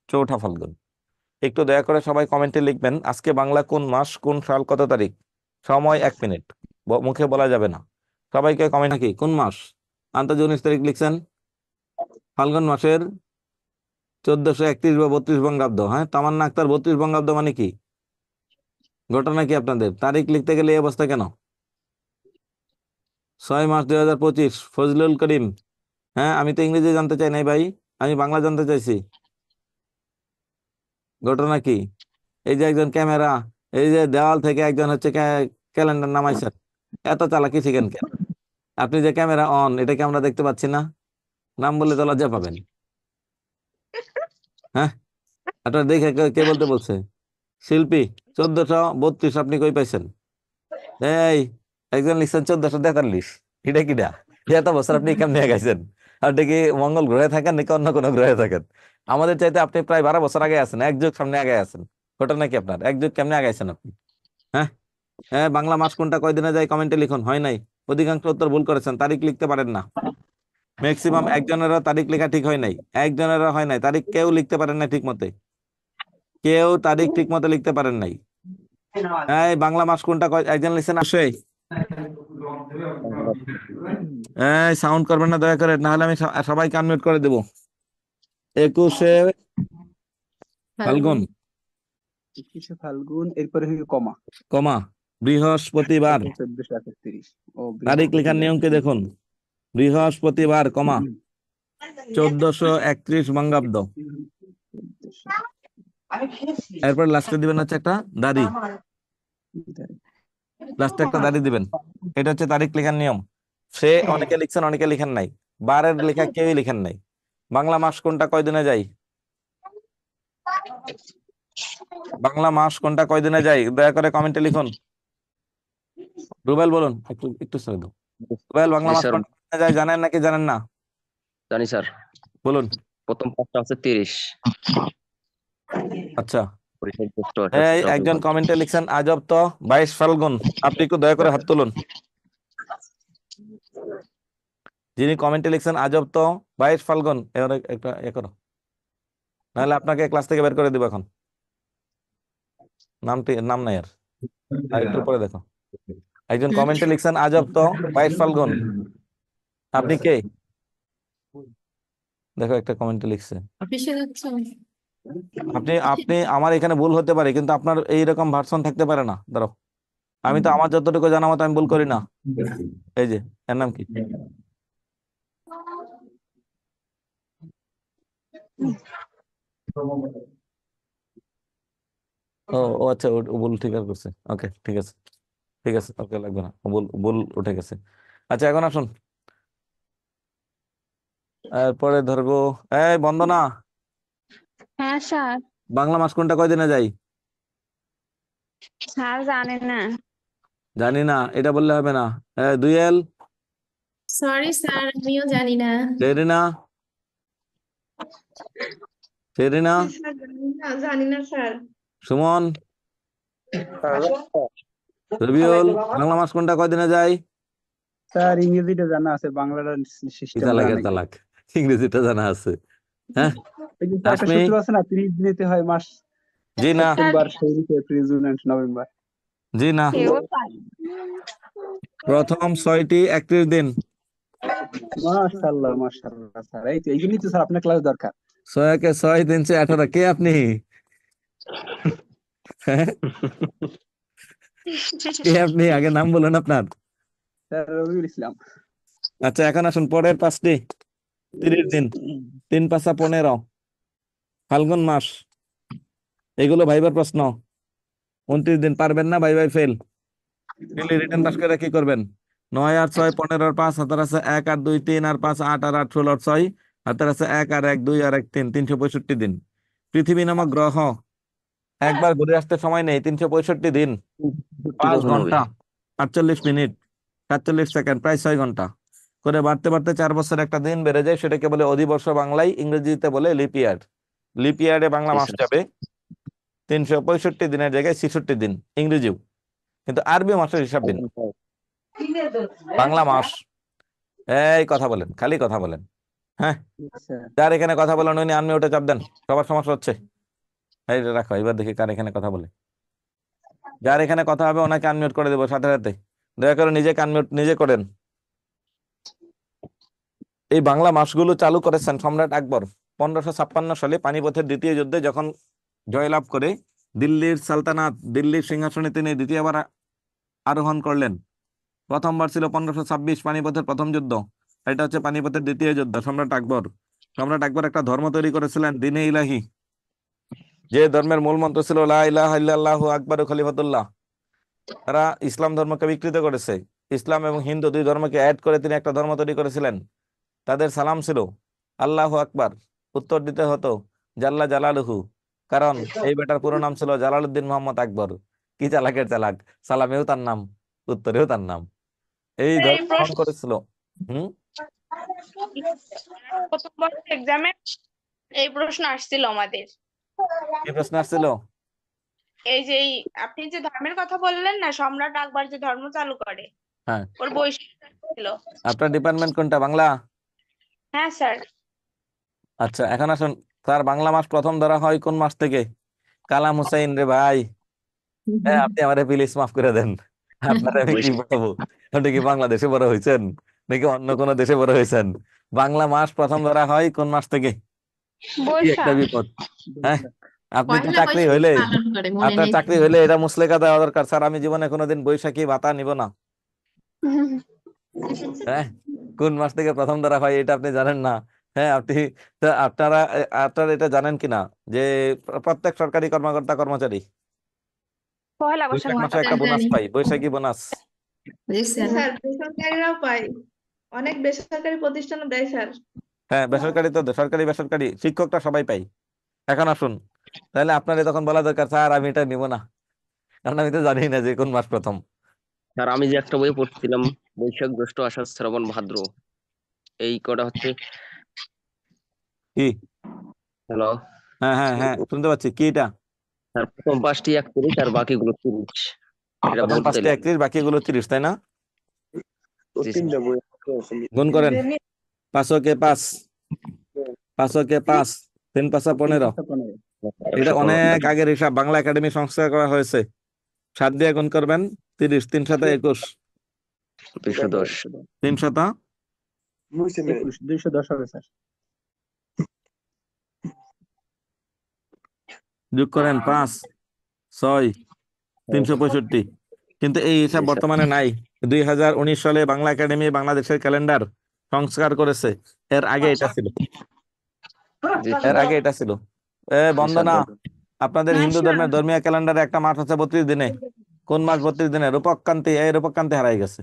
চৌঠা ফাল্গুন। একটু দয়া করে সবাই কমেন্টে লিখবেন আজকে বাংলা কোন মাস, কোন সাল, কত তারিখ। সময় 1 মিনিট, মুখে বলা যাবে না। সবাইকে কমেন্ট নাকি কোন মাস? আন্তর্জাতিক 19 তারিখ লিখছেন, ফাল্গুন মাসের 1431 বা 32 বঙ্গাব্দ। হ্যাঁ, তামান্না আক্তার 32 বঙ্গাব্দ মানে কি? ঘটনা কি আপনাদের? তারিখ লিখতে গেলে এই অবস্থা কেন? 6 মার্চ 2025, ফজলুল করিম। হ্যাঁ, আমি তো ইংরেজি জানতে চাই নাই ভাই, আমি বাংলা জানতে চাইছি। ঘটনা কি? এই যে একজন ক্যামেরা, এই যে দেওয়াল থেকে একজন হচ্ছে ক্যালেন্ডার নামাইছেন, এত চালাকি শিখেন কেন? আপনি যে ক্যামেরা অন, এটা কি আমরা দেখতে পাচ্ছি না? নাম বললে তো লজ্জা পাবেন। হ্যাঁ, আপনার দেখে কে বলতে বলছে? শিল্পী 1432, আপনি কই পাইছেন? এই একজন লিখছেন 1443, এটা কিটা? এত বছর আপনি কেমনে আগাইছেন? আপনি কি মঙ্গল গ্রহে থাকেন নাকি অন্য কোনো গ্রহে থাকেন? আমাদের চাইতে আপনি প্রায় 12 বছর আগে আছেন, 1 যুগ সামনে আগে আছেন। ঘটনা কি আপনার? 1 যুগ কেমনে আগাইছেন আপনি? হ্যাঁ হ্যাঁ, বাংলা মাস কোনটা কয়দিনে যায় কমেন্টে লিখুন। হয় নাই, অধিকাংশ উত্তর ভুল করেছেন, তারিখ লিখতে পারেন না। ম্যাক্সিমাম একজনেরও তারিখ লেখা ঠিক হয় নাই, একজনেরও হয় নাই তারিখ, কেউ লিখতে পারেন না ঠিক মতে, কেউ তারিখ ঠিক মতো লিখতে পারেন নাই। এই বাংলা মাস কোনটা একজন লিখছেন আসে? এই সাউন্ড করবেন না দয়া করে, নাহলে আমি সবাইকে আনমিউট করে দেবো। 21শে ফাল্গুন, 21শে ফাল্গুন, এরপরে হইল কমা, কমা, বৃহস্পতিবার। 1431। ও তারিখ লেখার বৃহস্পতিবার। নিয়ম কি দেখুন, বৃহস্পতিবার, কমা, 1431 বঙ্গাব্দ। এরপর লাস্টে দিবেন হচ্ছে একটা দাড়ি, লাস্টে একটা দাড়ি দিবেন। এটা হচ্ছে তারিখ লেখার নিয়ম। সে অনেকে লিখছেন, অনেকে লিখেন নাই, বারের লেখা কেউই লিখেন নাই। বাংলা মাস কোনটা কয়দিনে যায়? বাংলা মাস কোনটা কয়দিনে যায় দয়া করে কমেন্টে লিখুন। রুবেল বলুন, একটু একটু ছেড়ে দাও। রুবেল, বাংলা জি মাস স্যার, কোনটা কয়দিনে যায় জানেন নাকি জানেন না? জানি স্যার। বলুন। প্রথম পাঁচটা হচ্ছে 30, আচ্ছা, পরিশেষ জ্যৈষ্ঠ, এই একজন কমেন্টে লিখছেন আজব তো, 22 ফাল্গুন। আপনি একটু দয়া করে হাত তুলুন। যিনি কমেন্টে লিখছেন আজব তো 22 ফাল্গুন, এবার একটা করো, নাহলে আপনাকে ক্লাস থেকে বের করে দিব এখন। নাম নাই আর একটু পরে দেখো। একজন কমেন্টে লিখছেন আজব তো 22 ফাল্গুন, আপনি কে? দেখো একটা কমেন্টে লিখছে। আপনি আপনি আমার এখানে ভুল হতে পারে, কিন্তু আপনার এইরকম ভার্সন থাকতে পারে না। দাঁড়াও, আমি তো আমার যতটুকু জানা মতো আমি ভুল করি না। এই যে, এর নাম কি? ও ও আচ্ছা, ও ভুল ঠিক করছে। ওকে, ঠিক আছে, ঠিক আছে, ওকে, লাগবে না, ভুল ভুল উঠে গেছে। আচ্ছা, এখন আসুন, এরপরে ধরবো এই বন্দনা, হ্যাঁ স্যার, বাংলা মাস কোনটা কয়দিনে যায়? স্যার জানেন না। জানি না, এটা বললে হবে না। দুইয়েল, সরি স্যার আমিও জানি না সেরিনা সেরিনা জানি না স্যার সুমন রবিউল বাংলা মাস কোনটা কয়দিনে যায়? স্যার ইংরেজিটা জানা আছে, বাংলাটা সিস্টেম জানা তালাকের নাই। তালাক, ইংরেজিটা জানা আছে। হ্যাঁ এই যে স্যার একটা আসমি সূত্র আছে না, 30 দিনেতে হয় মাস, জি না September, April, June and November. জি না প্রথম 6টি 31 দিন, মাশাআল্লাহ মাশাআল্লাহ স্যার, এই জন্যই তো স্যার আপনার ক্লাস দরকার। 6 কে 6 318 কে আপনি? হ্যাঁ? কে আপনি আগে নাম বলুন আপনার। স্যার রবিউল ইসলাম। আচ্ছা এখন আসুন পরের 5টি 30 দিন, 3 5 15 ফাল্গুন মাস, এগুলো ভাইবার প্রশ্ন। 29 দিন পারবেন না, ভাই ফেল। ফেলে রিটার্ন পাস করে কি করবেন? 9 আর 6 15 আর 5 হাতের আছে 1 আর 2 3 আর 5 8 আর 8 16 আর 6 হাতের আছে 1 আর 1 2 আর 1 3 365 দিন। পৃথিবী নামক গ্রহ একবার ঘুরে আসতে সময় নেই 365 দিন, 5 ঘন্টা 48 মিনিট 47 সেকেন্ড, প্রায় 6 ঘন্টা করে বাড়তে বাড়তে 4 বছর একটা দিন বেড়ে যায়, সেটাকে বলে অধিবর্ষ, বাংলায় ইংরেজিতে বলে লিপ ইয়ার। লিপ ইয়ারে বাংলা মাস যাবে 365 দিনের জায়গায় 66 দিন ইংরেজিও, কিন্তু আরবি মাসের হিসাব ভিন্ন। বাংলা মাস, এই কথা বলেন, খালি কথা বলেন। হ্যাঁ যার এখানে কথা বলেন উনি আনমিউটে চাপ দেন, সবার সমস্যা হচ্ছে। এই রাখো, এবার দেখি কার এখানে কথা বলে। যার এখানে কথা হবে ওনাকে আনমিউট করে দেবো সাথে সাথে, দয়া করে নিজেকে আনমিউট নিজে করেন। এই বাংলা মাসগুলো চালু করেছেন সম্রাট আকবর 1556 সালে পানিপথের দ্বিতীয় যুদ্ধে, যখন জয়লাভ করে দিল্লির সালতানাত, দিল্লির সিংহাসনে তিনি দ্বিতীয়বার আরোহণ করলেন। প্রথমবার ছিল 1526 পানিপথের প্রথম যুদ্ধ, এটা হচ্ছে পানিপথের দ্বিতীয় যুদ্ধ। সম্রাট আকবর একটা ধর্ম তৈরি করেছিলেন, দ্বীনে ইলাহি, যে ধর্মের মূল মন্ত্র ছিল লা ইলাহা ইল্লাল্লাহু আকবারু খলিফাতুল্লাহ। তারা ইসলাম ধর্মকে বিকৃত করেছে, ইসলাম এবং হিন্দু দুই ধর্মকে অ্যাড করে তিনি একটা ধর্ম তৈরি করেছিলেন। তাদের সালাম ছিল আল্লাহু আকবার, উত্তর দিতে হতো জাল্লা জালালুহু, কারণ এই বেটার পুরো নাম ছিল জালালউদ্দিন মোহাম্মদ আকবর। কি চালাকের চালাক, সালামেও তার নাম, উত্তরেও তার নাম। এই ধর্ম গ্রহণ করেছিল। প্রথম বর্ষের এক্সামে এই প্রশ্ন আসছিল আমাদের। কি প্রশ্ন আসছিল? এই যে আপনি যে ধর্মের কথা বললেন না, সম্রাট আকবর যে ধর্ম চালু করে, হ্যাঁ ওর বৈশিষ্ট্য ছিল। আপনার ডিপার্টমেন্ট কোনটা, বাংলা? হ্যাঁ স্যার। আচ্ছা এখন আসুন, তার বাংলা মাস প্রথম ধরা হয় কোন মাস থেকে? কালাম হুসাইন রে ভাই, হ্যাঁ আপনি আমারে প্লিজ মাফ করে দেন, আপনার আমি কি বলবো? আপনি কি বাংলাদেশে বড় হয়েছেন নাকি অন্য কোনো দেশে বড় হয়েছেন? বাংলা মাস প্রথম ধরা হয় কোন মাস থেকে? কি একটা বিপদ। হ্যাঁ আপনি তো চাকরি হইলে, আপনার চাকরি হইলে এটা মুসলেখা দেওয়া দরকার, স্যার আমি জীবনে কোনোদিন বৈশাখী ভাতা নিব না। হ্যাঁ কোন মাস থেকে প্রথম ধরা হয় এটা আপনি জানেন না? হ্যাঁ আপনারা এটা জানেন কিনা যে প্রত্যেক সরকারি কর্মকর্তা কর্মচারী পহেলা বৈশাখ বৈশাখ মাসে একটা বোনাস পাই, বৈশাখী বোনাস। স্যার বেসরকারিরাও পায়, অনেক বেসরকারি প্রতিষ্ঠানও দেয় স্যার। হ্যাঁ বেসরকারি তো সরকারি বেসরকারি শিক্ষকরা সবাই পাই। এখন আসুন, তাহলে আপনার তখন বলা দরকার স্যার আমি এটা নিব না, কারণ আমি তো জানি না যে কোন মাস প্রথম। স্যার আমি যে একটা বই পড়ছিলাম, বৈশাখ জ্যৈষ্ঠ আষাঢ় শ্রাবণ ভাদ্র, এই কটা হচ্ছে। কি? হ্যালো, হ্যাঁ হ্যাঁ হ্যাঁ শুনতে পাচ্ছি, কি এটা? স্যার প্রথম 5টি 31 আর বাকিগুলো 30, এটা প্রথম বলতে 5টি 31 বাকিগুলো 30, তাই না? জি স্যার। গুণ করেন, 5 কে 5, 5 কে 5, 3 5 15। এটা অনেক আগের হিসাব, বাংলা একাডেমি সংস্কার করা হয়েছে। 7 দিয়ে গুণ করবেন 30, 3 7 21, 210, 3 7 210 হবে স্যার। যোগ করেন 5 6 365। কিন্তু এই হিসাব বর্তমানে নাই। 2019 সালে বাংলা একাডেমি বাংলাদেশের ক্যালেন্ডার সংস্কার করেছে, এর আগে এটা ছিল, এর আগে এটা ছিল। বন্দনা, আপনাদের হিন্দু ধর্মের ধর্মীয় ক্যালেন্ডারে একটা মাস আছে 32 দিনে, কোন মাস 32 দিনে? রূপক কান্তি, এই রূপক কান্তি হারাই গেছে,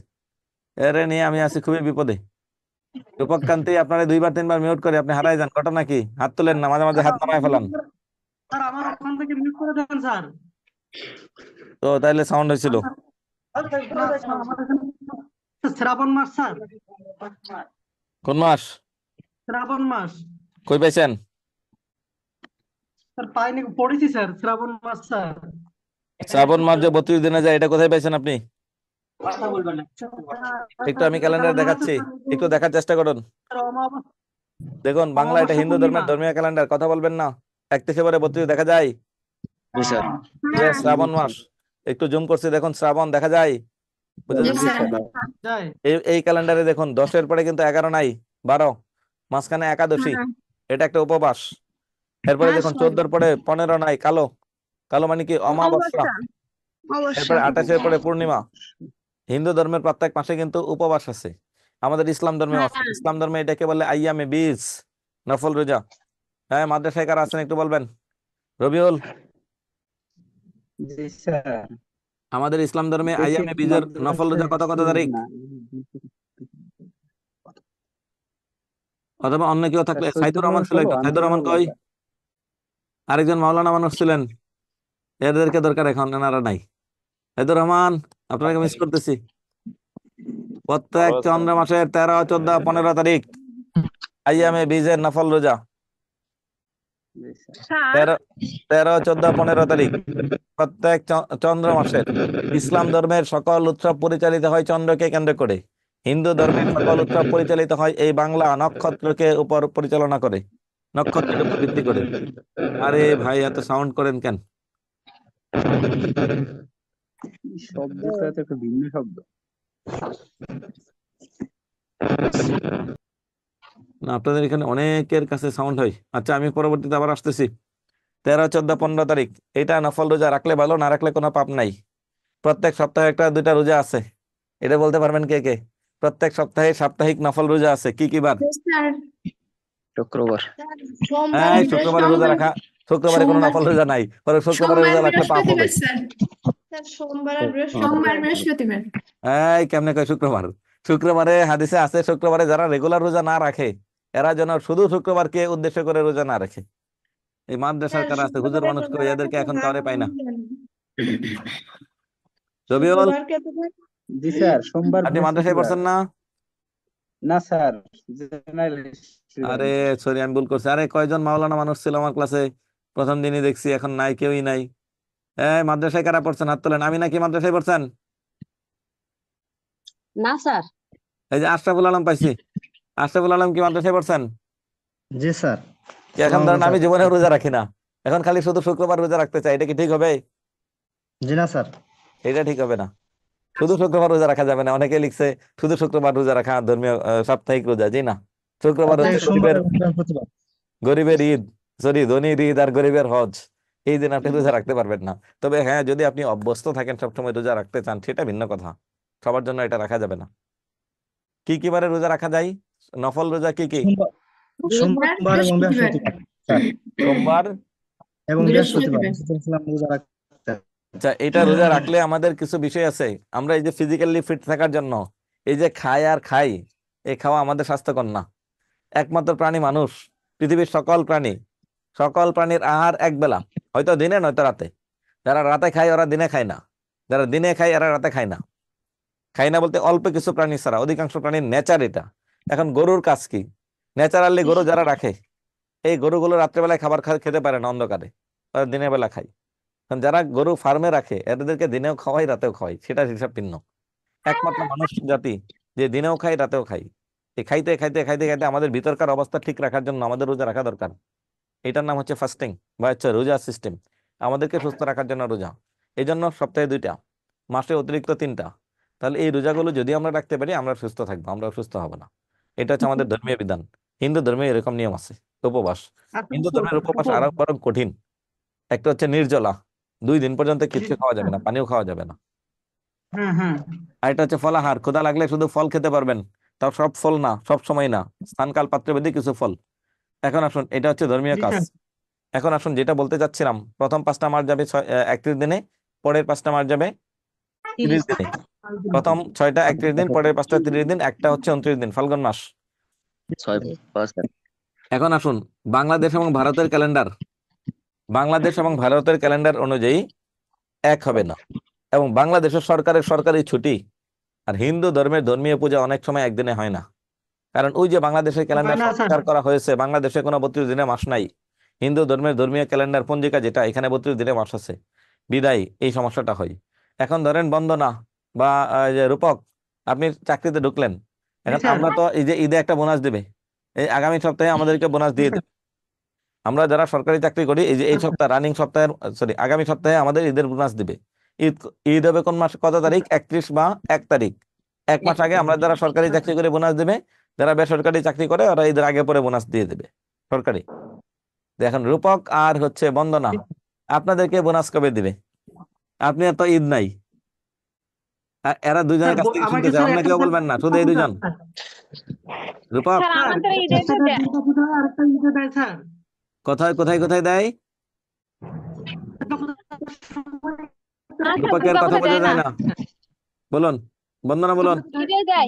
এরে নিয়ে আমি আছি খুবই বিপদে। রূপক কান্তি আপনারা 2বার 3বার মিউট করে আপনি হারাই যান, ঘটনা কি? হাত তুলেন না, মাঝে মাঝে হাত নামায় ফেলান। স্যার আমার ওখান থেকে মিউট করে দেন স্যার। তো তাইলে সাউন্ড হয়েছিল। শ্রাবণ মাস স্যার। কোন মাস? শ্রাবণ মাস। কই পাইছেন? স্যার পাইনি, পড়েছি স্যার, শ্রাবণ মাস স্যার। শ্রাবণ মাস যে 32 দিনে যায়, এটা কোথায় পাইছেন আপনি? একটু আমি ক্যালেন্ডার দেখাচ্ছি, একটু দেখার চেষ্টা করুন। দেখুন বাংলা, এটা হিন্দু ধর্মের ধর্মীয় ক্যালেন্ডার, কথা বলবেন না। 1 থেকে 32 দেখা যায়। জি স্যার। Yes, শ্রাবণ মাস। একটু জুম করছি, দেখুন শ্রাবণ দেখা যায়। বুঝেছেন? জি স্যার যায়। এই ক্যালেন্ডারে দেখুন 10-এর পরে কিন্তু 11 নাই, 12, মাঝখানে একাদশী, এটা একটা উপবাস। এরপরে দেখুন 14-এর পরে 15 নাই, কালো, কালো মানে কি অমাবস্যা। এরপরে 28-এর পরে পূর্ণিমা। হিন্দু ধর্মের প্রত্যেক মাসে কিন্তু উপবাস আছে। আমাদের ইসলাম ধর্মে আছে। ইসলাম ধর্মে এটাকে বলে আইয়ামে বীজ, নফল রোজা। হ্যাঁ, মাদ্রাসায় কারা আছেন একটু বলবেন? রবিউল, জি স্যার। আমাদের ইসলাম ধর্মে দেখি আইয়ামে একটু বীজের নফল রোজা কত কত তারিখ? না। অথবা অন্য কেউ থাকলে, স্যার, সাইদুর 14 রহমান ছিল, একটু ষোলো, সাইদুর রহমান কই? আরেকজন মাওলানা মানুষ ছিলেন, এদেরকে দরকার, এখন এনারা নাই। সাইদুর রহমান, আপনাকে মিস করতেছি। প্রত্যেক চন্দ্র মাসের 13, 14, 15 তারিখ আইয়ামে বীজের নফল রোজা। 13, 14, 15 তারিখ প্রত্যেক চন্দ্র মাসের। ইসলাম ধর্মের সকল উৎসব পরিচালিত হয় চন্দ্রকে কেন্দ্র করে। হিন্দু ধর্মের সকল উৎসব পরিচালিত হয় এই বাংলা নক্ষত্রকে উপর পরিচালনা করে, নক্ষত্রের উপর ভিত্তি করে। আরে ভাই, এত সাউন্ড করেন কেন? শব্দটা তো একটা ভিন্ন শব্দ। না, আপনাদের এখানে অনেকের কাছে সাউন্ড হয়। আচ্ছা, আমি পরবর্তীতে আবার আসতেছি। 13, 14, 15 তারিখ এটা নফল রোজা, রাখলে ভালো, না রাখলে কোনো পাপ নাই। প্রত্যেক সপ্তাহে 1-2টা রোজা আছে, এটা বলতে পারবেন কে কে? প্রত্যেক সপ্তাহে সাপ্তাহিক নফল রোজা আছে, কি কি বার? স্যার শুক্রবার। সোমবার এই শুক্রবারে রোজা রাখা, শুক্রবারে কোনো নফল রোজা নাই, পরে শুক্রবারে রোজা রাখলে পাপ হবে। স্যার সোমবার আর বৃহস্পতিবার। এই কেমনে কয় শুক্রবার? শুক্রবারে হাদিসে আছে, শুক্রবারে যারা রেগুলার রোজা না রাখে এরা যেন শুধু শুক্রবারকে উদ্দেশ্য করে রোজা না রাখে। এই মাদ্রাসার কারা আছে, হুজুর মানুষ করে, এদেরকে এখন কারে পাই না। রবিউল, জি স্যার, সোমবার আপনি মাদ্রাসায় বৃহস্পতিবার। পড়ছেন না? না স্যার, জেনারেল আরে স্টুডেন্ট। সরি, আমি ভুল করছি। আরে কয়জন মাওলানা মানুষ ছিল আমার ক্লাসে, প্রথম দিনই দেখছি, এখন নাই, কেউই নাই। এই মাদ্রাসায় কারা পড়ছেন, হাত তোলেন। আমি নাকি মাদ্রাসায় পড়ছেন? না স্যার। এই যে আশরাফুল আলম পাইছি। আশরাফুল আলম কি মাদ্রাসায় পড়ছেন? জি স্যার। কি এখন ধরেন আমি জীবনে রোজা রাখি না, এখন খালি শুধু শুক্রবার রোজা রাখতে চাই, এটা কি ঠিক হবে? জি না স্যার। এটা ঠিক হবে না। শুধু শুক্রবার রোজা রাখা যাবে না। অনেকে লিখছে শুধু শুক্রবার রোজা রাখা ধর্মীয় সাপ্তাহিক রোজা। জি না, শুক্রবার হচ্ছে গরিবের ঈদ, সরি ধনীর ঈদ আর গরিবের হজ। এই দিন আপনি রোজা রাখতে পারবেন না। তবে হ্যাঁ, যদি আপনি অভ্যস্ত থাকেন সবসময় রোজা রাখতে চান, সেটা ভিন্ন কথা। সবার জন্য এটা রাখা যাবে না। কি কি বারে রোজা রাখা যায়? নফল রোজা কি কি? সোমবার এবং বৃহস্পতিবার। সোমবার এবং বৃহস্পতিবার। আচ্ছা, এটা রোজা রাখলে আমাদের কিছু বিষয় আছে। আমরা এই যে ফিজিক্যালি ফিট থাকার জন্য এই যে খাই আর খাই, এই খাওয়া আমাদের স্বাস্থ্যকর না। একমাত্র প্রাণী মানুষ, পৃথিবীর সকল প্রাণীর আহার এক বেলা, হয়তো দিনে নয়তো রাতে। যারা রাতে খায় ওরা দিনে খায় না, যারা দিনে খায় এরা রাতে খায় না। খায় না বলতে অল্প কিছু প্রাণী ছাড়া, অধিকাংশ প্রাণীর নেচার এটা। এখন গরুর কাজ কি? ন্যাচারালি গরু যারা রাখে, এই গরুগুলো রাত্রেবেলায় খাবার খেতে পারে না অন্ধকারে, ওরা দিনের বেলা খায়। কারণ যারা গরু ফার্মে রাখে এদেরকে দিনেও খাওয়াই রাতেও খাওয়াই, সেটা হিসাব ভিন্ন। একমাত্র মানুষ জাতি যে দিনেও খাই রাতেও খাই। এই খাইতে খাইতে খাইতে খাইতে আমাদের ভিতরকার অবস্থা ঠিক রাখার জন্য আমাদের রোজা রাখা দরকার। এটার নাম হচ্ছে ফাস্টিং বা হচ্ছে রোজা সিস্টেম। আমাদেরকে সুস্থ রাখার জন্য রোজা। এই জন্য সপ্তাহে 2টা, মাসে অতিরিক্ত 3টা। তাহলে এই রোজাগুলো যদি আমরা রাখতে পারি আমরা সুস্থ থাকবো, আমরা অসুস্থ হব না। এটা হচ্ছে আমাদের ধর্মীয় বিধান। হিন্দু ধর্মে এরকম নিয়ম আছে, উপবাস। হিন্দু ধর্মের উপবাস আরো বরং কঠিন। একটা হচ্ছে নির্জলা, 2 দিন পর্যন্ত কিছু খাওয়া যাবে না, পানিও খাওয়া যাবে না। আর এটা হচ্ছে ফলাহার, ক্ষুধা লাগলে শুধু ফল খেতে পারবেন, তাও সব ফল না, সব সময় না, স্থানকাল পাত্রভেদে কিছু ফল। এখন আসুন, এটা হচ্ছে ধর্মীয় কাজ। এখন আসুন, যেটা বলতে চাচ্ছিলাম, প্রথম 5টা মাস যাবে 31 দিনে, পরের 5টা মাস যাবে 30 দিনে। প্রথম 6টা 31 দিন, পরের 5টা 30 দিন, একটা হচ্ছে 29 দিন, ফাল্গুন মাস। 6-5। এখন আসুন, বাংলাদেশ এবং ভারতের ক্যালেন্ডার অনুযায়ী এক হবে না। এবং বাংলাদেশের সরকারি ছুটি আর হিন্দু ধর্মের ধর্মীয় পূজা অনেক সময় একদিনে হয় না। কারণ ওই যে বাংলাদেশের ক্যালেন্ডার হয় না স্যার। সংস্কার করা হয়েছে, বাংলাদেশে কোনো 32 দিনের মাস নাই। হিন্দু ধর্মের ধর্মীয় ক্যালেন্ডার পঞ্জিকা যেটা, এখানে 32 দিনের মাস আছে, বিদায় এই সমস্যাটা হয়। এখন ধরেন বন্দনা বা যে রূপক, আপনি চাকরিতে ঢুকলেন, এখন স্যার। আমরা তো এই যে ঈদে একটা বোনাস দেবে, এই আগামী সপ্তাহে আমাদেরকে বোনাস দিয়ে দেবে। আমরা যারা সরকারি চাকরি করি, এই যে এই সপ্তাহ রানিং সপ্তাহের সরি আগামী সপ্তাহে আমাদের ঈদের বোনাস দিবে। ঈদ ঈদ হবে কোন মাস, কত তারিখ? 31 বা 1 তারিখ। 1 মাস আগে আমরা যারা সরকারি চাকরি করে বোনাস দেবে, যারা বেসরকারি চাকরি করে ওরা ঈদের আগে পরে বোনাস দিয়ে দেবে সরকারি। দেখেন রূপক আর হচ্ছে বন্দনা, আপনাদেরকে বোনাস কবে দিবে? আপনি তো ঈদ নাই, এরা দুজনের কাছ থেকে শুনতে চাই, অন্য কেউ বলবেন না, শুধু এই দুজন। রূপক স্যার আমাদের ঈদে একটা দেয়। দুর্গাপূজা আর একটা ঈদে দেয় স্যার। কোথায় কোথায় কোথায় দেয়? রূপকের কথা বোঝা যায় না, বলুন বন্দনা বলুন। ঈদে দেয়,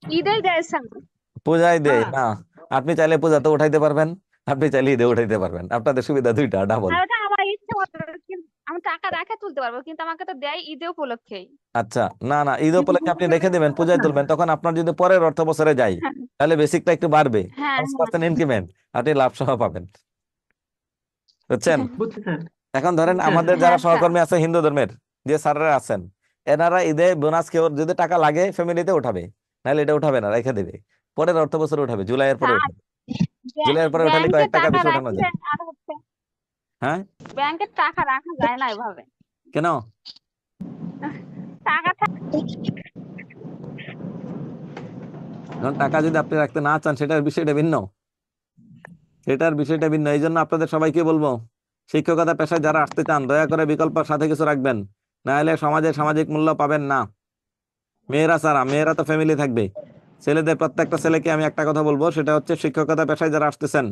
ঈদে দেয় স্যার। পূজায় দেয় না, আপনি চাইলে পূজাতে উঠাইতে পারবেন, আপনি চাইলে ঈদে উঠাইতে পারবেন, আপনাদের সুবিধা দুইটা ডাবল। আর ওটা আমার ইচ্ছে মতো, কিন্তু আমি টাকা রেখে তুলতে পারবো, কিন্তু আমাকে তো দেয় ঈদে উপলক্ষেই। আচ্ছা, না না, ঈদ উপলক্ষে আপনি রেখে দেবেন, পূজায় তুলবেন, তখন আপনার যদি পরের অর্থ বছরে যায় তাহলে বেসিকটা একটু বাড়বে, হ্যাঁ 5% ইনক্রিমেন্ট, আপনি লাভ সহ পাবেন, বুঝছেন? বুঝছি স্যার। এখন ধরেন বুঝছেন? আমাদের হ্যাঁ যারা স্যার। সহকর্মী আছে হিন্দু ধর্মের যে স্যাররা আছেন, এনারা ঈদে বোনাস কেউ যদি টাকা লাগে ফ্যামিলিতে উঠাবে, নাহলে এটা উঠাবে না, রেখে দেবে, পরের অর্থ বছরে উঠাবে, জুলাইয়ের পরে স্যার, উঠাবে। জুলাইয়ের পরে উঠালে ব্যাংকে কয়েক টাকা টাকা বেশি উঠানো রাখলে যায়। আর হচ্ছে হ্যাঁ, ব্যাংকে টাকা রাখা যায় না এভাবে। কেন? টাকা কারণ টাকা যদি আপনি রাখতে না চান সেটার বিষয়টা ভিন্ন, সেটার বিষয়টা ভিন্ন। এই জন্য আপনাদের সবাইকে বলবো, শিক্ষকতা পেশায় যারা আসতে চান দয়া করে বিকল্পের সাথে কিছু রাখবেন, না হলে সমাজে সামাজিক মূল্য পাবেন না। মেয়েরা ছাড়া, মেয়েরা তো ফ্যামিলি থাকবে। ছেলেদের প্রত্যেকটা ছেলেকে আমি একটা কথা বলবো, সেটা হচ্ছে শিক্ষকতা পেশায় যারা আসতেছেন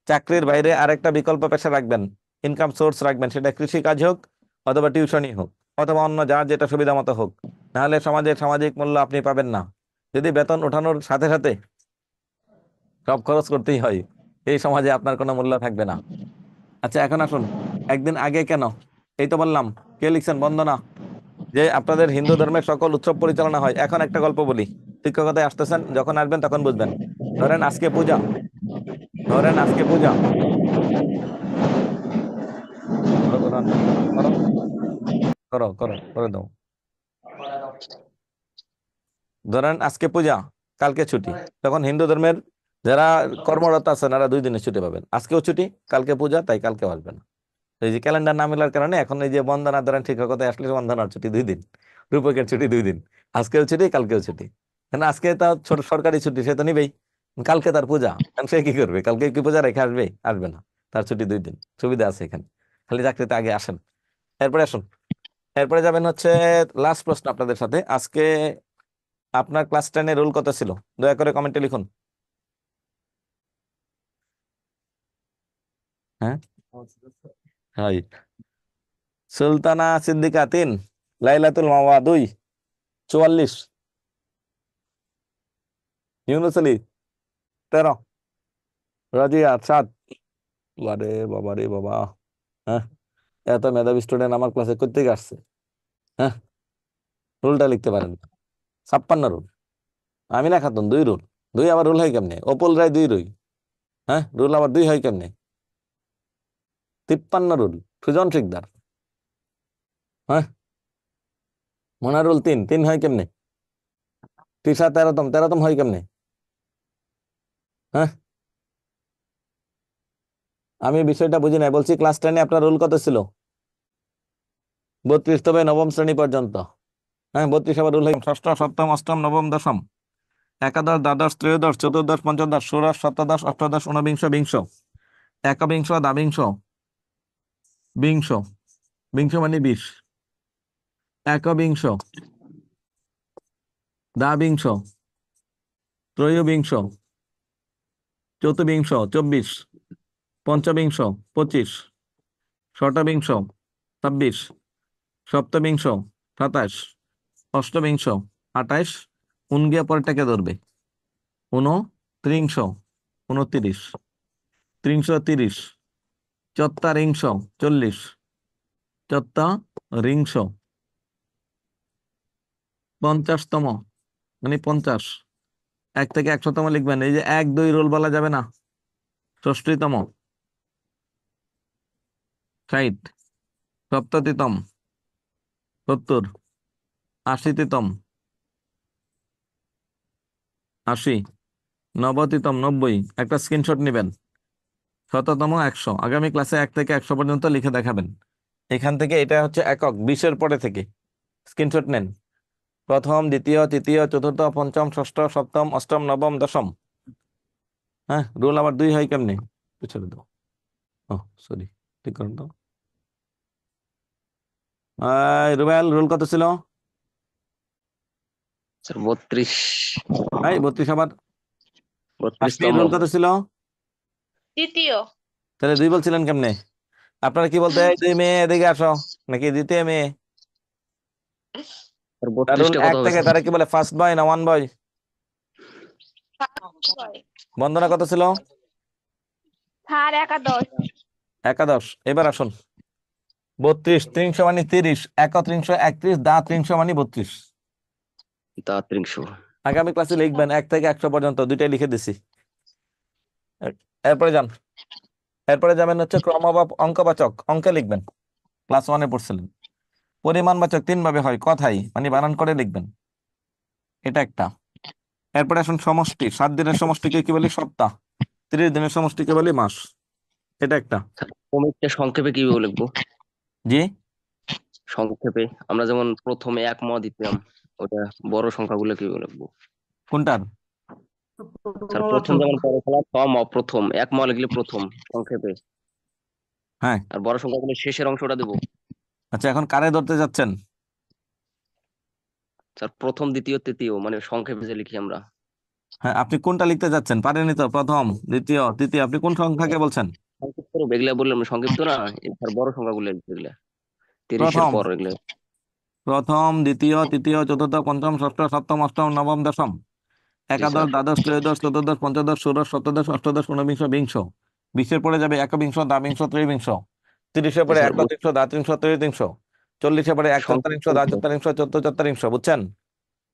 চাকরির বাইরে আরেকটা বিকল্প পেশা রাখবেন, ইনকাম সোর্স রাখবেন, সেটা কৃষি কাজ হোক অথবা টিউশনই হোক অথবা অন্য যার যেটা সুবিধা মতো হোক, নাহলে সমাজের সামাজিক মূল্য আপনি পাবেন না। যদি বেতন ওঠানোর সাথে সাথে সব খরচ করতেই হয়, এই সমাজে আপনার কোনো মূল্য থাকবে না। আচ্ছা এখন আসুন, একদিন আগে কেন, এই তো বললাম, কে লিখছেন? বন্দনা, যে আপনাদের হিন্দু ধর্মের সকল উৎসব পরিচালনা হয়। এখন একটা গল্প বলি, শিক্ষকতায় আসতেছেন, যখন আসবেন তখন বুঝবেন। ধরেন আজকে পূজা, ধরেন আজকে পূজা, করো করো করো করে দাও। ধরেন আজকে পূজা, কালকে ছুটি, তখন হিন্দু ধর্মের যারা কর্মরত আছেন তারা 2 দিনের ছুটি পাবেন, আজকেও ছুটি, কালকে পূজা, তাই কালকে আসবেন। এই যে ক্যালেন্ডার না মেলার কারণে এখন এই যে বন্দনা ধরেন শিক্ষকতায় আসলে বন্দনার ছুটি 2 দিন, রূপকের ছুটি 2 দিন, আজকেও ছুটি কালকেও ছুটি। কারণ আজকে তার ছোট সরকারি ছুটি, সে তো নিবেই, কালকে তার পূজা, কারণ সে কি করবে, কালকে কি পূজা রেখে আসবে? আসবে না, তার ছুটি 2 দিন, সুবিধা আছে এখানে। খালি চাকরিতে আগে আসেন, এরপরে আসুন, এরপরে যাবেন হচ্ছে লাস্ট প্রশ্ন আপনাদের সাথে আজকে। আপনার ক্লাস 10 রোল কত ছিল? দয়া করে কমেন্টে লিখুন। হ্যাঁ, হয়। সুলতানা সিদ্দিকা 3, লাইলাতুল মাওয়া 2, 44, ইউনুস আলী 13, রাজিয়া 7। বারে বাবা রে বাবা, হ্যাঁ, এত মেধাবী স্টুডেন্ট আমার ক্লাসে করতে আসছে। হ্যাঁ, রুলটা লিখতে পারেন, 56 রুল। আমিনা খাতুন 2 রুল, 2 আবার রুল হয় কেমনে? অপুল রায় 2 রুল, হ্যাঁ, রুল আবার 2 হয় কেমনে? 53 রুল, সুজন শিকদার, হ্যাঁ, মনারুল 3 হয় কেমনে? তৃষা 13তম হয় কেমনে? হ্যাঁ, আমি বিষয়টা বুঝি নাই, বলছি ক্লাস 10 আপনার রুল কত ছিল? 32, তবে 9ম শ্রেণী পর্যন্ত। হ্যাঁ, 32 আবার রুল হয় ষষ্ঠ, সপ্তম, অষ্টম, নবম, দশম, একাদশ, দ্বাদশ, ত্রয়োদশ, চতুর্দশ, পঞ্চদশ, ষোড়শ, সপ্তদশ, অষ্টাদশ, ঊনবিংশ, বিংশ, একবিংশ, দ্বাবিংশ, বিংশ, বিংশ মানে 20, একবিংশ, দ্বাবিংশ, ত্রয়োবিংশ, চতুর্বিংশ 24, পঞ্চবিংশ 25, ষষ্ঠবিংশ 26, সপ্তবিংশ 27, অষ্টবিংশ 28, গিয়া পরেরটাকে ধরবে, 29, 29, ত্রিংশ 30, চত্বারিংশ 40, চত্বারিংশ, 50তম মানে 50, 1 থেকে 100তম লিখবেন। এই যে 1 2 রোল বলা যাবে না। 60তম, 60, 70তম, 70, 80তম, 80, 90তম, 90। একটা স্ক্রিনশট নেবেন। 100তম, 100। আগামী ক্লাসে 1 থেকে 100 পর্যন্ত লিখে দেখাবেন। এখান থেকে এটা হচ্ছে একক, 20-এর পরে থেকে স্ক্রিনশট নেন। প্রথম, দ্বিতীয়, তৃতীয়, চতুর্থ, পঞ্চম, ষষ্ঠ, সপ্তম, অষ্টম, নবম, দশম। হ্যাঁ, রোল আবার 2 হয় কেমনে? ছেড়ে দাও। ও সরি, ঠিক করুন তো। রুবেল, রোল কত ছিল? স্যার 32। 32 আবার। 32তম। রোল কত ছিল? দ্বিতীয়। তাহলে 2 বলছিলেন কেমনে? আপনারা কি বলতে, এই 2 মেয়ে এদিকে আসো, নাকি দ্বিতীয় মেয়ে? স্যার তার রোল 32টা কত 1 হবে থেকে, স্যার? তারা কি বলে, ফার্স্ট বয় না 1 বয়? বন্দনা কত ছিল? স্যার একাদশ। একাদশ। এবার আসুন। 32, 300 মানে 30, 331, দা 300 মানে 32। তা 300। আগামী ক্লাসে লিখবেন 1 থেকে 100 পর্যন্ত, দুইটাই লিখে দিছি। এরপরে যান। এরপরে যাবেন হচ্ছে ক্রম বা অঙ্কবাচক, অঙ্কে লিখবেন। ক্লাস 1-এ পড়ছিলেন। পরিমাণবাচক 3 ভাবে হয়, কথাই মানে বানান করে লিখবেন। এটা একটা। এরপরে আসুন সমষ্টি। 7 দিনের সমষ্টিকে কি বলি? সপ্তাহ। 30 দিনের সমষ্টিকে বলি মাস। এটা একটা। ক্রমিকটা সংক্ষেপে কিভাবে লিখবো? জি, সংক্ষেপে আমরা যেমন প্রথমে 1 ম দিতাম, ওটা বড় সংখ্যাগুলো কিভাবে লিখবো? কোনটার? স্যার প্রথম যেমন বড় সংখ্যা 6 ম, প্রথম 1 ম লিখলে প্রথম সংক্ষেপে, হ্যাঁ। আর বড় সংখ্যাগুলো শেষের অংশটা দেবো। আচ্ছা, এখন কারে ধরতে যাচ্ছেন? স্যার প্রথম, দ্বিতীয়, তৃতীয় মানে সংক্ষেপে যে লিখি আমরা। হ্যাঁ, আপনি কোনটা লিখতে যাচ্ছেন? পারেনি তো? প্রথম, দ্বিতীয়, তৃতীয়, আপনি কোন সংখ্যাকে বলছেন? সংক্ষিপ্ত এগুলা বললাম না, সংক্ষিপ্ত না, স্যার বড় সংখ্যাগুলো এগুলা 30-এর প্রথম, পর এগুলো। প্রথম, দ্বিতীয়, তৃতীয়, চতুর্থ, পঞ্চম, ষষ্ঠ, সপ্তম, অষ্টম, নবম, দশম, জি একাদশ, স্যার। দ্বাদশ, ত্রয়োদশ, চতুর্দশ, পঞ্চদশ, ষোড়শ, সপ্তদশ, অষ্টাদশ, ঊনবিংশ, বিংশ। 20-এর পরে যাবে একবিংশ, দ্বাবিংশ, ত্রয়োবিংশ। 30-এর জি পরে স্যার, একত্রিংশ, দ্বাত্রিংশ, ত্রয়োত্রিংশ। 40-এর পরে একচত্রিংশ, সংক্ষিপ্ত দ্বাচত্রিংশ, চতুর্থচত্রিংশ। বুঝছেন?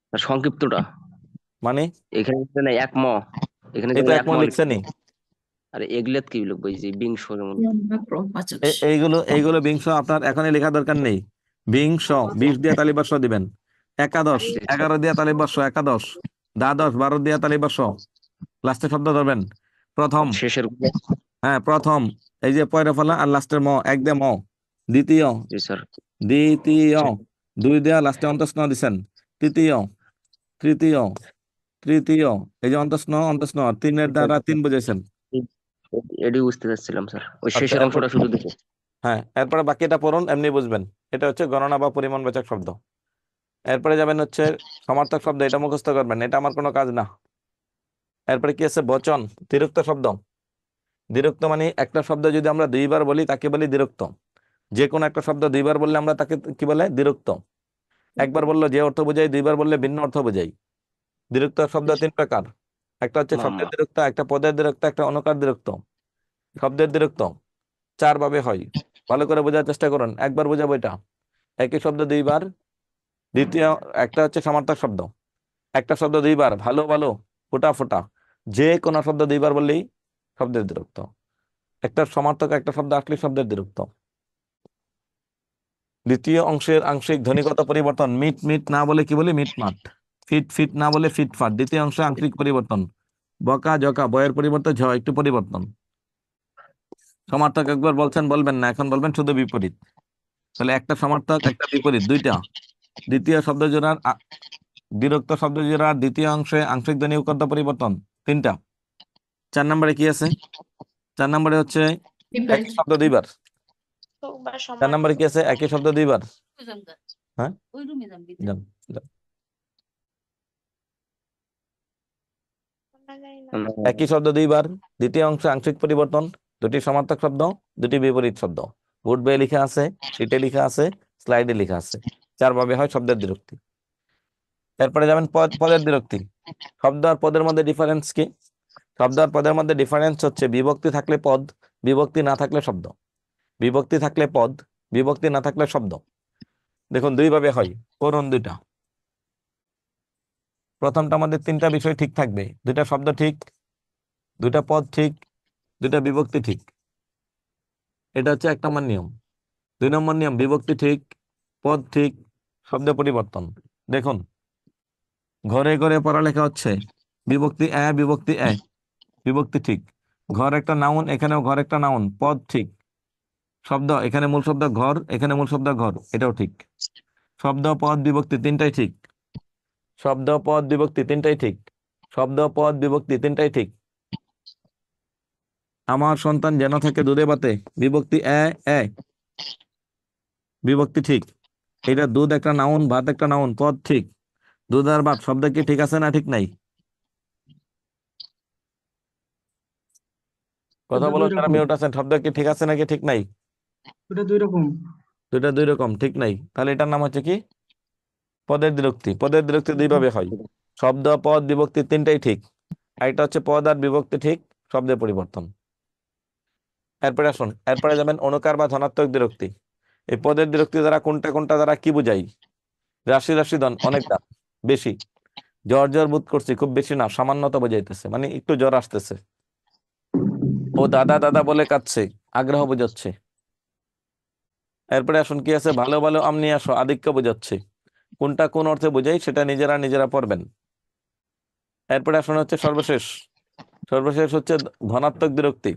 স্যার সংক্ষিপ্তটা মানে এখানে লিখতে নাই 1 ম, এখানে এই তো যেমন 1 ম একমত লিখতে, লিখছেনি। আর এগুলাত কি লিখবো? এই যে বিংশ যেমন। এইগুলো বিংশ আপনার এখনই লেখা দরকার নেই। বিংশ, 20 দিয়ে তালিবার্ষ দিবেন। একাদশ, জি স্যার। 11 দিয়ে তালিবার্ষ একাদশ। দ্বাদশ, 12 দিয়ে তালিবার্ষ। লাস্টে শব্দ ধরবেন। প্রথম, শেষের হ্যাঁ প্রথম, এই যে পয়রা ফলা আর লাস্টের ম, এক দিয়ে ম। দ্বিতীয়, জি স্যার। দ্বিতীয়, 2 দেয়া লাস্টে অন্তস্ন দিছেন। তৃতীয়, তৃতীয়, তৃতীয়, এই যে অন্তস্ন, অন্তস্ন 3-এর দ্বারা 3 বুঝেছেন। এডি বুঝতে চাচ্ছিলাম স্যার, ওই আচ্ছা, শেষের এরপর অংশটা শুধু দেখো। হ্যাঁ, এরপরে বাকিটা পড়ুন, এমনি বুঝবেন। এটা হচ্ছে গণনা বা পরিমাণবাচক শব্দ। এরপরে যাবেন হচ্ছে সমার্থক শব্দ, এটা মুখস্থ করবেন, এটা আমার কোনো কাজ না। এরপরে কি আছে? বচন, দ্বিরুক্ত শব্দ। দ্বিরুক্ত মানে একটা শব্দ যদি আমরা 2 বার বলি তাকে বলি দ্বিরুক্ত। যে কোনো একটা শব্দ 2 বার বললে আমরা তাকে কি বলে? দ্বিরুক্ত। একবার বললো যে অর্থ বোঝাই, 2 বার বললে ভিন্ন অর্থ বোঝাই। দ্বিরুক্ত শব্দ 3 প্রকার। একটা হচ্ছে শব্দের মাম্মা। দ্বিরুক্ত, একটা পদের দ্বিরুক্ত, একটা অনুকার দ্বিরুক্ত। শব্দের দ্বিরুক্ত 4 ভাবে হয়। ভালো করে বোঝার চেষ্টা করুন, একবার বোঝাবো এটা। একই শব্দ 2 বার। দ্বিতীয় একটা হচ্ছে সমার্থক শব্দ। একটা শব্দ 2 বার, ভালো ভালো, ফোটা ফোটা। যে কোনো শব্দ 2 বার বললেই শব্দের দ্বিরুক্ত। একটা সমার্থক একটা শব্দ আসলে শব্দের দ্বিরুক্ত। দ্বিতীয় অংশের আংশিক ধ্বনিগত পরিবর্তন। মিট মিট না বলে কি বলি? মিটমাট। ফিট ফিট না বলে ফিটফাট। দ্বিতীয় অংশে আংশিক পরিবর্তন। বকা জকা, বয়ের পরিবর্তে ঝ, একটু পরিবর্তন। সমার্থক একবার বলছেন, বলবেন না, এখন বলবেন শুধু বিপরীত। তাহলে একটা সমার্থক একটা বিপরীত, দুইটা। দ্বিতীয় শব্দ জোড়ার বিরক্ত শব্দ জোড়ার দ্বিতীয় অংশে আংশিক ধ্বনিগত পরিবর্তন 3টা। 4 নম্বরে কি আছে? 4 নম্বরে হচ্ছে একই শব্দ 2 বার। 4 নম্বরে কি আছে? একই শব্দ 2 বার। হ্যাঁ, যান, যান। একই শব্দ 2 বার, দ্বিতীয় অংশে আংশিক পরিবর্তন, 2টি সমার্থক শব্দ, 2টি বিপরীত শব্দ। বোর্ড বইয়ে লেখা আছে, শিটে লেখা আছে, স্লাইডে লেখা আছে। 4 ভাবে হয় শব্দের বিরক্তি। এরপরে যাবেন পদের বিরক্তি। শব্দ আর পদের মধ্যে ডিফারেন্স কি? শব্দ আর পদের মধ্যে ডিফারেন্স হচ্ছে বিভক্তি থাকলে পদ, বিভক্তি না থাকলে শব্দ। বিভক্তি থাকলে পদ, বিভক্তি না থাকলে শব্দ। দেখুন 2 ভাবে হয়, করুন 2টা। প্রথমটা আমাদের তিনটা বিষয় ঠিক থাকবে, দুইটা শব্দ ঠিক, দুইটা পদ ঠিক, দুইটা বিভক্তি ঠিক। এটা হচ্ছে 1 নম্বর নিয়ম। 2 নম্বর নিয়ম, বিভক্তি ঠিক, পদ ঠিক, শব্দ পরিবর্তন। দেখুন, ঘরে ঘরে পড়ালেখা হচ্ছে, বিভক্তি বিভক্তি বিভক্তি ঠিক। ঘর একটা নাউন, এখানেও ঘর একটা নাউন, পদ ঠিক। শব্দ, এখানে মূল শব্দ ঘর, এখানে মূল শব্দ ঘর, এটাও ঠিক। শব্দ পদ বিভক্তি তিনটাই ঠিক। শব্দ পদ বিভক্তি তিনটাই ঠিক। শব্দ পদ বিভক্তি তিনটাই ঠিক। আমার সন্তান যেন থাকে দুধে ভাতে, বিভক্তি এ বিভক্তি ঠিক। এটা দুধ একটা নাউন, ভাত একটা নাউন, পদ ঠিক। দুধ আর ভাত শব্দ কি ঠিক আছে না ঠিক নাই? কথা দুটো বলো দুই যারা রকম, মিউট আছেন, শব্দ কি ঠিক আছে নাকি ঠিক নাই? দুটো দুই রকম। দুইটা দুই রকম, ঠিক নাই। তাহলে এটার নাম হচ্ছে কি? পদের বিভক্তি। পদের বিভক্তি দুইভাবে হয়, শব্দ পদ বিভক্তি তিনটাই ঠিক। আর এটা হচ্ছে পদ আর বিভক্তি ঠিক, শব্দের পরিবর্তন। এরপরে আসুন, এরপরে যাবেন অনুকার বা ধনাত্মক বিরক্তি। এই পদের বিরক্তি দ্বারা কোনটা কোনটা দ্বারা কি বুঝাই? রাশি রাশি ধন, অনেকটা বেশি। জ্বর জ্বর বোধ করছি, খুব বেশি না, সামান্যতা বোঝাইতেছে, মানে একটু জ্বর আসতেছে। ও দাদা দাদা বলে কাঁদছে, আগ্রহ বোঝাচ্ছে। এরপরে আসুন কি আছে, ভালো ভালো আম নিয়ে আসো, আধিক্য বোঝাচ্ছে। কোনটা কোন অর্থে বোঝাই সেটা নিজেরা নিজেরা পড়বেন। এরপরে আসুন হচ্ছে সর্বশেষ, সর্বশেষ হচ্ছে ধনাত্মক বিরক্তি।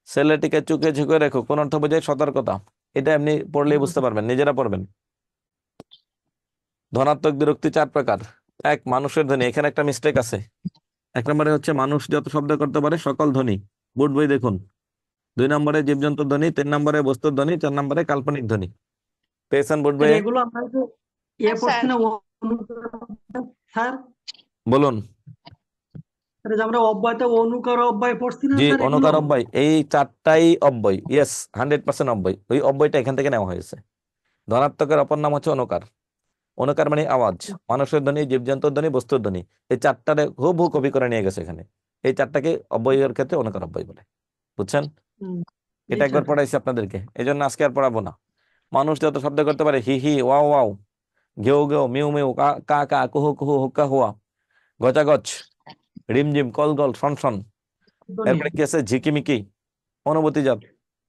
ছেলেটিকে চুকে ঝুঁকে রেখো, কোন অর্থ বোঝায়? সতর্কতা। এটা এমনি পড়লেই বুঝতে পারবেন, নিজেরা পড়বেন। ধনাত্মক বিরক্তি 4 প্রকার। 1, মানুষের ধ্বনি। এখানে একটা মিস্টেক আছে। 1 নম্বরে হচ্ছে মানুষ যত শব্দ করতে পারে সকল ধ্বনি, বোর্ড বই দেখুন। 2 নম্বরে জীবজন্তুর ধ্বনি, 3 নম্বরে বস্তুর ধ্বনি, 4 নম্বরে কাল্পনিক ধ্বনি। পেয়েছেন বোর্ড স্যার বইয়ে? এগুলো আমরা যে পড়ছি না স্যার, বলুন। স্যার যে আমরা অব্যয়তে অনুকার অব্যয় পড়ছি না জি, স্যার, এগুলো অনুকার অব্যয়, এই 4টাই অব্যয়। ইয়েস, 100% অব্যয়। ওই অব্যয়টা এখান থেকে নেওয়া হয়েছে। ধনাত্মকের অপর নাম হচ্ছে অনুকার। অনুকার মানে আওয়াজ, মানুষের ধ্বনি, জীবজন্তুর ধ্বনি, বস্তুর ধ্বনি। এই 4টারে হুবহু কপি করে নিয়ে গেছে এখানে। এই 4টাকে অব্যয়ের ক্ষেত্রে অনুকার অব্যয় বলে। বুঝছেন? জি এটা একবার স্যার। পড়াইছি আপনাদেরকে, এই জন্য আজকে আর পড়াবো না। মানুষ যত শব্দ করতে পারে, হি হি, ওয়াও ওয়াও, ঘেউ ঘেউ, মিউ মিউ, কা কা কা, কুহু কুহু, হুক্কা হুয়া, গচাগচ, রিমঝিম, কল গল, শন শন। এরপরে কি আছে? ঝিকিমিকি, অনুভূতিজাত,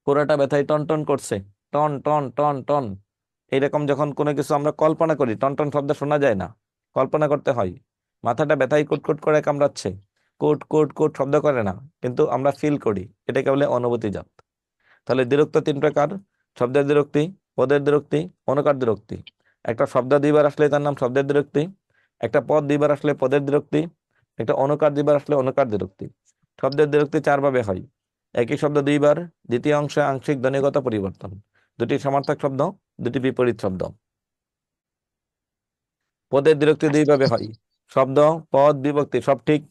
পুরাটা ব্যথায় টন টন করছে, টন টন টন টন। এইরকম যখন কোনো কিছু আমরা কল্পনা করি, টন টন শব্দ শোনা যায় না, কল্পনা করতে হয়। মাথাটা ব্যথায় কুটকুট করে কামড়াচ্ছে, কোট কোট কোট শব্দ করে না, কিন্তু আমরা ফিল করি, এটাকে বলে অনুভূতিজাত। তাহলে বিরক্ত 3 প্রকার: শব্দের বিরক্তি, পদের বিরক্তি, অনুকার বিরক্তি। একটা শব্দ 2বার আসলে তার নাম শব্দের বিরক্তি, একটা পদ 2বার আসলে পদের বিরক্তি, একটা অনুকার 2বার আসলে অনুকার বিরক্তি। শব্দের বিরক্তি 4 ভাবে হয়: একই শব্দ 2বার, দ্বিতীয় অংশে আংশিক ধ্বনিগত পরিবর্তন, 2টি সমার্থক শব্দ, 2টি বিপরীত শব্দ। পদের বিরক্তি 2 ভাবে হয়: শব্দ পদ বিভক্তি সব ঠিক,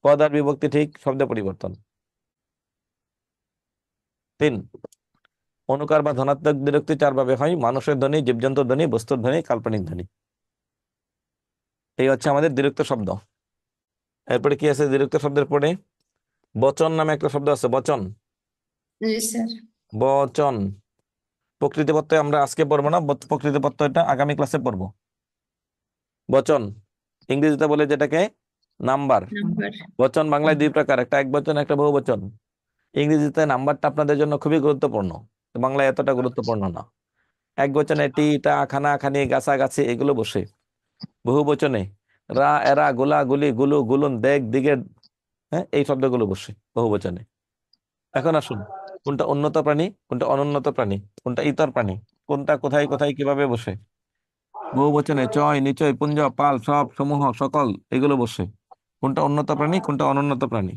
পদ আর বিভক্তি ঠিক, শব্দ পরিবর্তন। 3, অনুকার বা ধনাত্মক বিরক্তি 4 ভাবে হয়: মানুষের ধ্বনি, জীবজন্তুর ধ্বনি, বস্তুর ধ্বনি, কাল্পনিক ধ্বনি। এই হচ্ছে আমাদের বিরক্ত শব্দ। এরপরে কি আছে বিরক্ত শব্দের পরে? বচন নামে একটা শব্দ আছে, বচন। জি স্যার। বচন প্রকৃতি প্রত্যয় আমরা আজকে পড়বো না, প্রকৃতি প্রত্যয়টা আগামী ক্লাসে পড়বো। বচন ইংরেজিতে বলে যেটাকে নাম্বার। নাম্বার। বচন বাংলায় 2 প্রকার, একটা একবচন, একটা বহুবচন। ইংরেজিতে নাম্বারটা আপনাদের জন্য খুবই গুরুত্বপূর্ণ, বাংলায় এতটা গুরুত্বপূর্ণ না। একবচনে টি, টা, খানা, খানি, গাছা, গাছি এগুলো বসে। বহুবচনে রা, এরা, গোলা, গুলি, গুলু, গুলুন, দেখ, দিগের, হ্যাঁ, এই শব্দগুলো বসে বহুবচনে। এখন আসুন, কোনটা উন্নত প্রাণী, কোনটা অনুন্নত প্রাণী, কোনটা ইতর প্রাণী, কোনটা কোথায় কোথায় কিভাবে বসে। বহুবচনে চয়, নিচয়, পুঞ্জ, পাল, সব, সমূহ, সকল এগুলো বসে। কোনটা উন্নত প্রাণী, কোনটা অনুন্নত প্রাণী।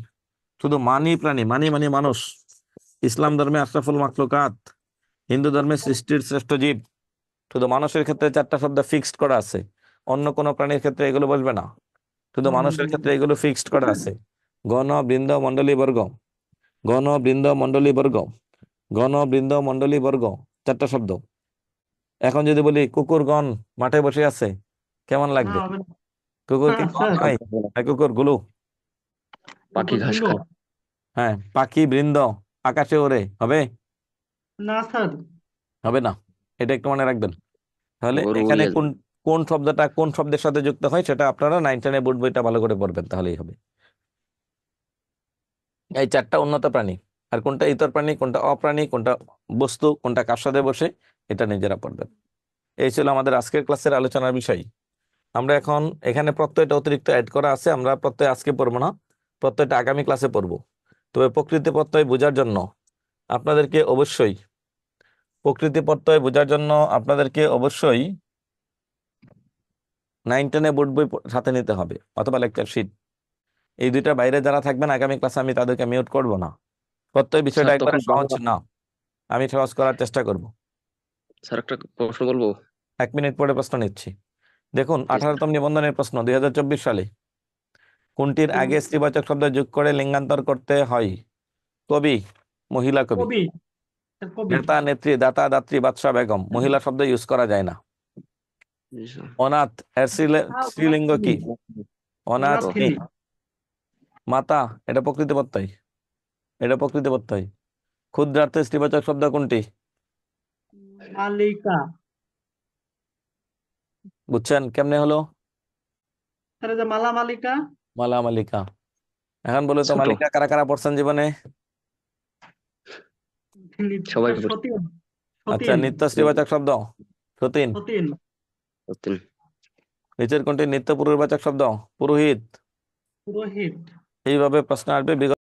শুধু মানি প্রাণী, মানি মানে মানুষ। ইসলাম ধর্মে আশরাফুল মাখলুকাত, হিন্দু ধর্মে সৃষ্টির শ্রেষ্ঠ জীব। শুধু মানুষের ক্ষেত্রে 4টা শব্দ ফিক্সড করা আছে, অন্য কোনো প্রাণীর ক্ষেত্রে এগুলো বসবে না। শুধু মানুষের ক্ষেত্রে এগুলো ফিক্সড করা আছে: গণ, বৃন্দ, মণ্ডলী, বর্গ। গণ, বৃন্দ, মণ্ডলী, বর্গ। গণ, বৃন্দ, মণ্ডলী, বর্গ, 4টা শব্দ। এখন যদি বলি কুকুরগণ মাঠে বসে আছে, কেমন লাগবে? কুকুর কি গণ স্যার, হয়? কুকুর গুলো। পাখি ঘাস খায়। হ্যাঁ, পাখি বৃন্দ আকাশে ওড়ে, হবে? না স্যার। হবে না, এটা একটু মনে রাখবেন। তাহলে গরু এখানে উড়িয়ে কোন কোন শব্দটা কোন শব্দের সাথে যুক্ত হয় সেটা আপনারা 9 10 বোর্ড বইটা ভালো করে পড়বেন, তাহলেই হবে। এই 4টা উন্নত প্রাণী, আর কোনটা ইতর প্রাণী, কোনটা অপ্রাণী, কোনটা বস্তু, কোনটা কার সাথে বসে, এটা নিজেরা পড়বেন। এই ছিল আমাদের আজকের ক্লাসের আলোচনার বিষয়। আমরা এখন এখানে প্রত্যয়টা অতিরিক্ত অ্যাড করা আছে, আমরা প্রত্যয় আজকে পড়বো না, প্রত্যয়টা আগামী ক্লাসে পড়বো। তবে প্রকৃতি প্রত্যয় বোঝার জন্য আপনাদেরকে অবশ্যই 9 10 বোর্ড বই সাথে নিতে হবে, অথবা লেকচার শিট। এই দুইটা বাইরে যারা থাকবেন আগামী ক্লাসে আমি তাদেরকে মিউট করব না। প্রত্যয় বিষয়টা স্যার একবারে তখন সহজ না, আমি সহজ করার চেষ্টা করব। স্যার একটা প্রশ্ন বলবো? 1 মিনিট পরে প্রশ্ন নিচ্ছি। দেখুন, জি স্যার। 18তম নিবন্ধনের প্রশ্ন 2024 সালে কোনটির আগে স্ত্রীবাচক শব্দ যোগ করে লিঙ্গান্তর করতে হয়? কবি, মহিলা কবি। কবি, কবি। নেতা, নেত্রী, দাতা, দাত্রী, বাদশা, বেগম। মহিলা শব্দ ইউজ করা যায় না। জি স্যার। অনাথ এর স্ত্রীলিঙ্গ কি? অনাথিনী। মাতা, এটা প্রকৃতি প্রত্যয়, এটা প্রকৃতি প্রত্যয়। ক্ষুদ্রার্থে স্ত্রীবাচক শব্দ কোনটি? মালিকা। বুঝছেন কেমনে হলো? তাহলে যে মালা মালিকা। মালা, মালিকা। এখন বলো তো, ছোট। মালিকা কারা কারা পড়ছেন জীবনে? সবাই সতীন। আচ্ছা, নিত্য স্ত্রীবাচক শব্দ? সতীন। সতীন। সতীন। নিচের কোনটি নিত্য পুরুষবাচক শব্দ? পুরোহিত। পুরোহিত। এইভাবে প্রশ্ন আসবে।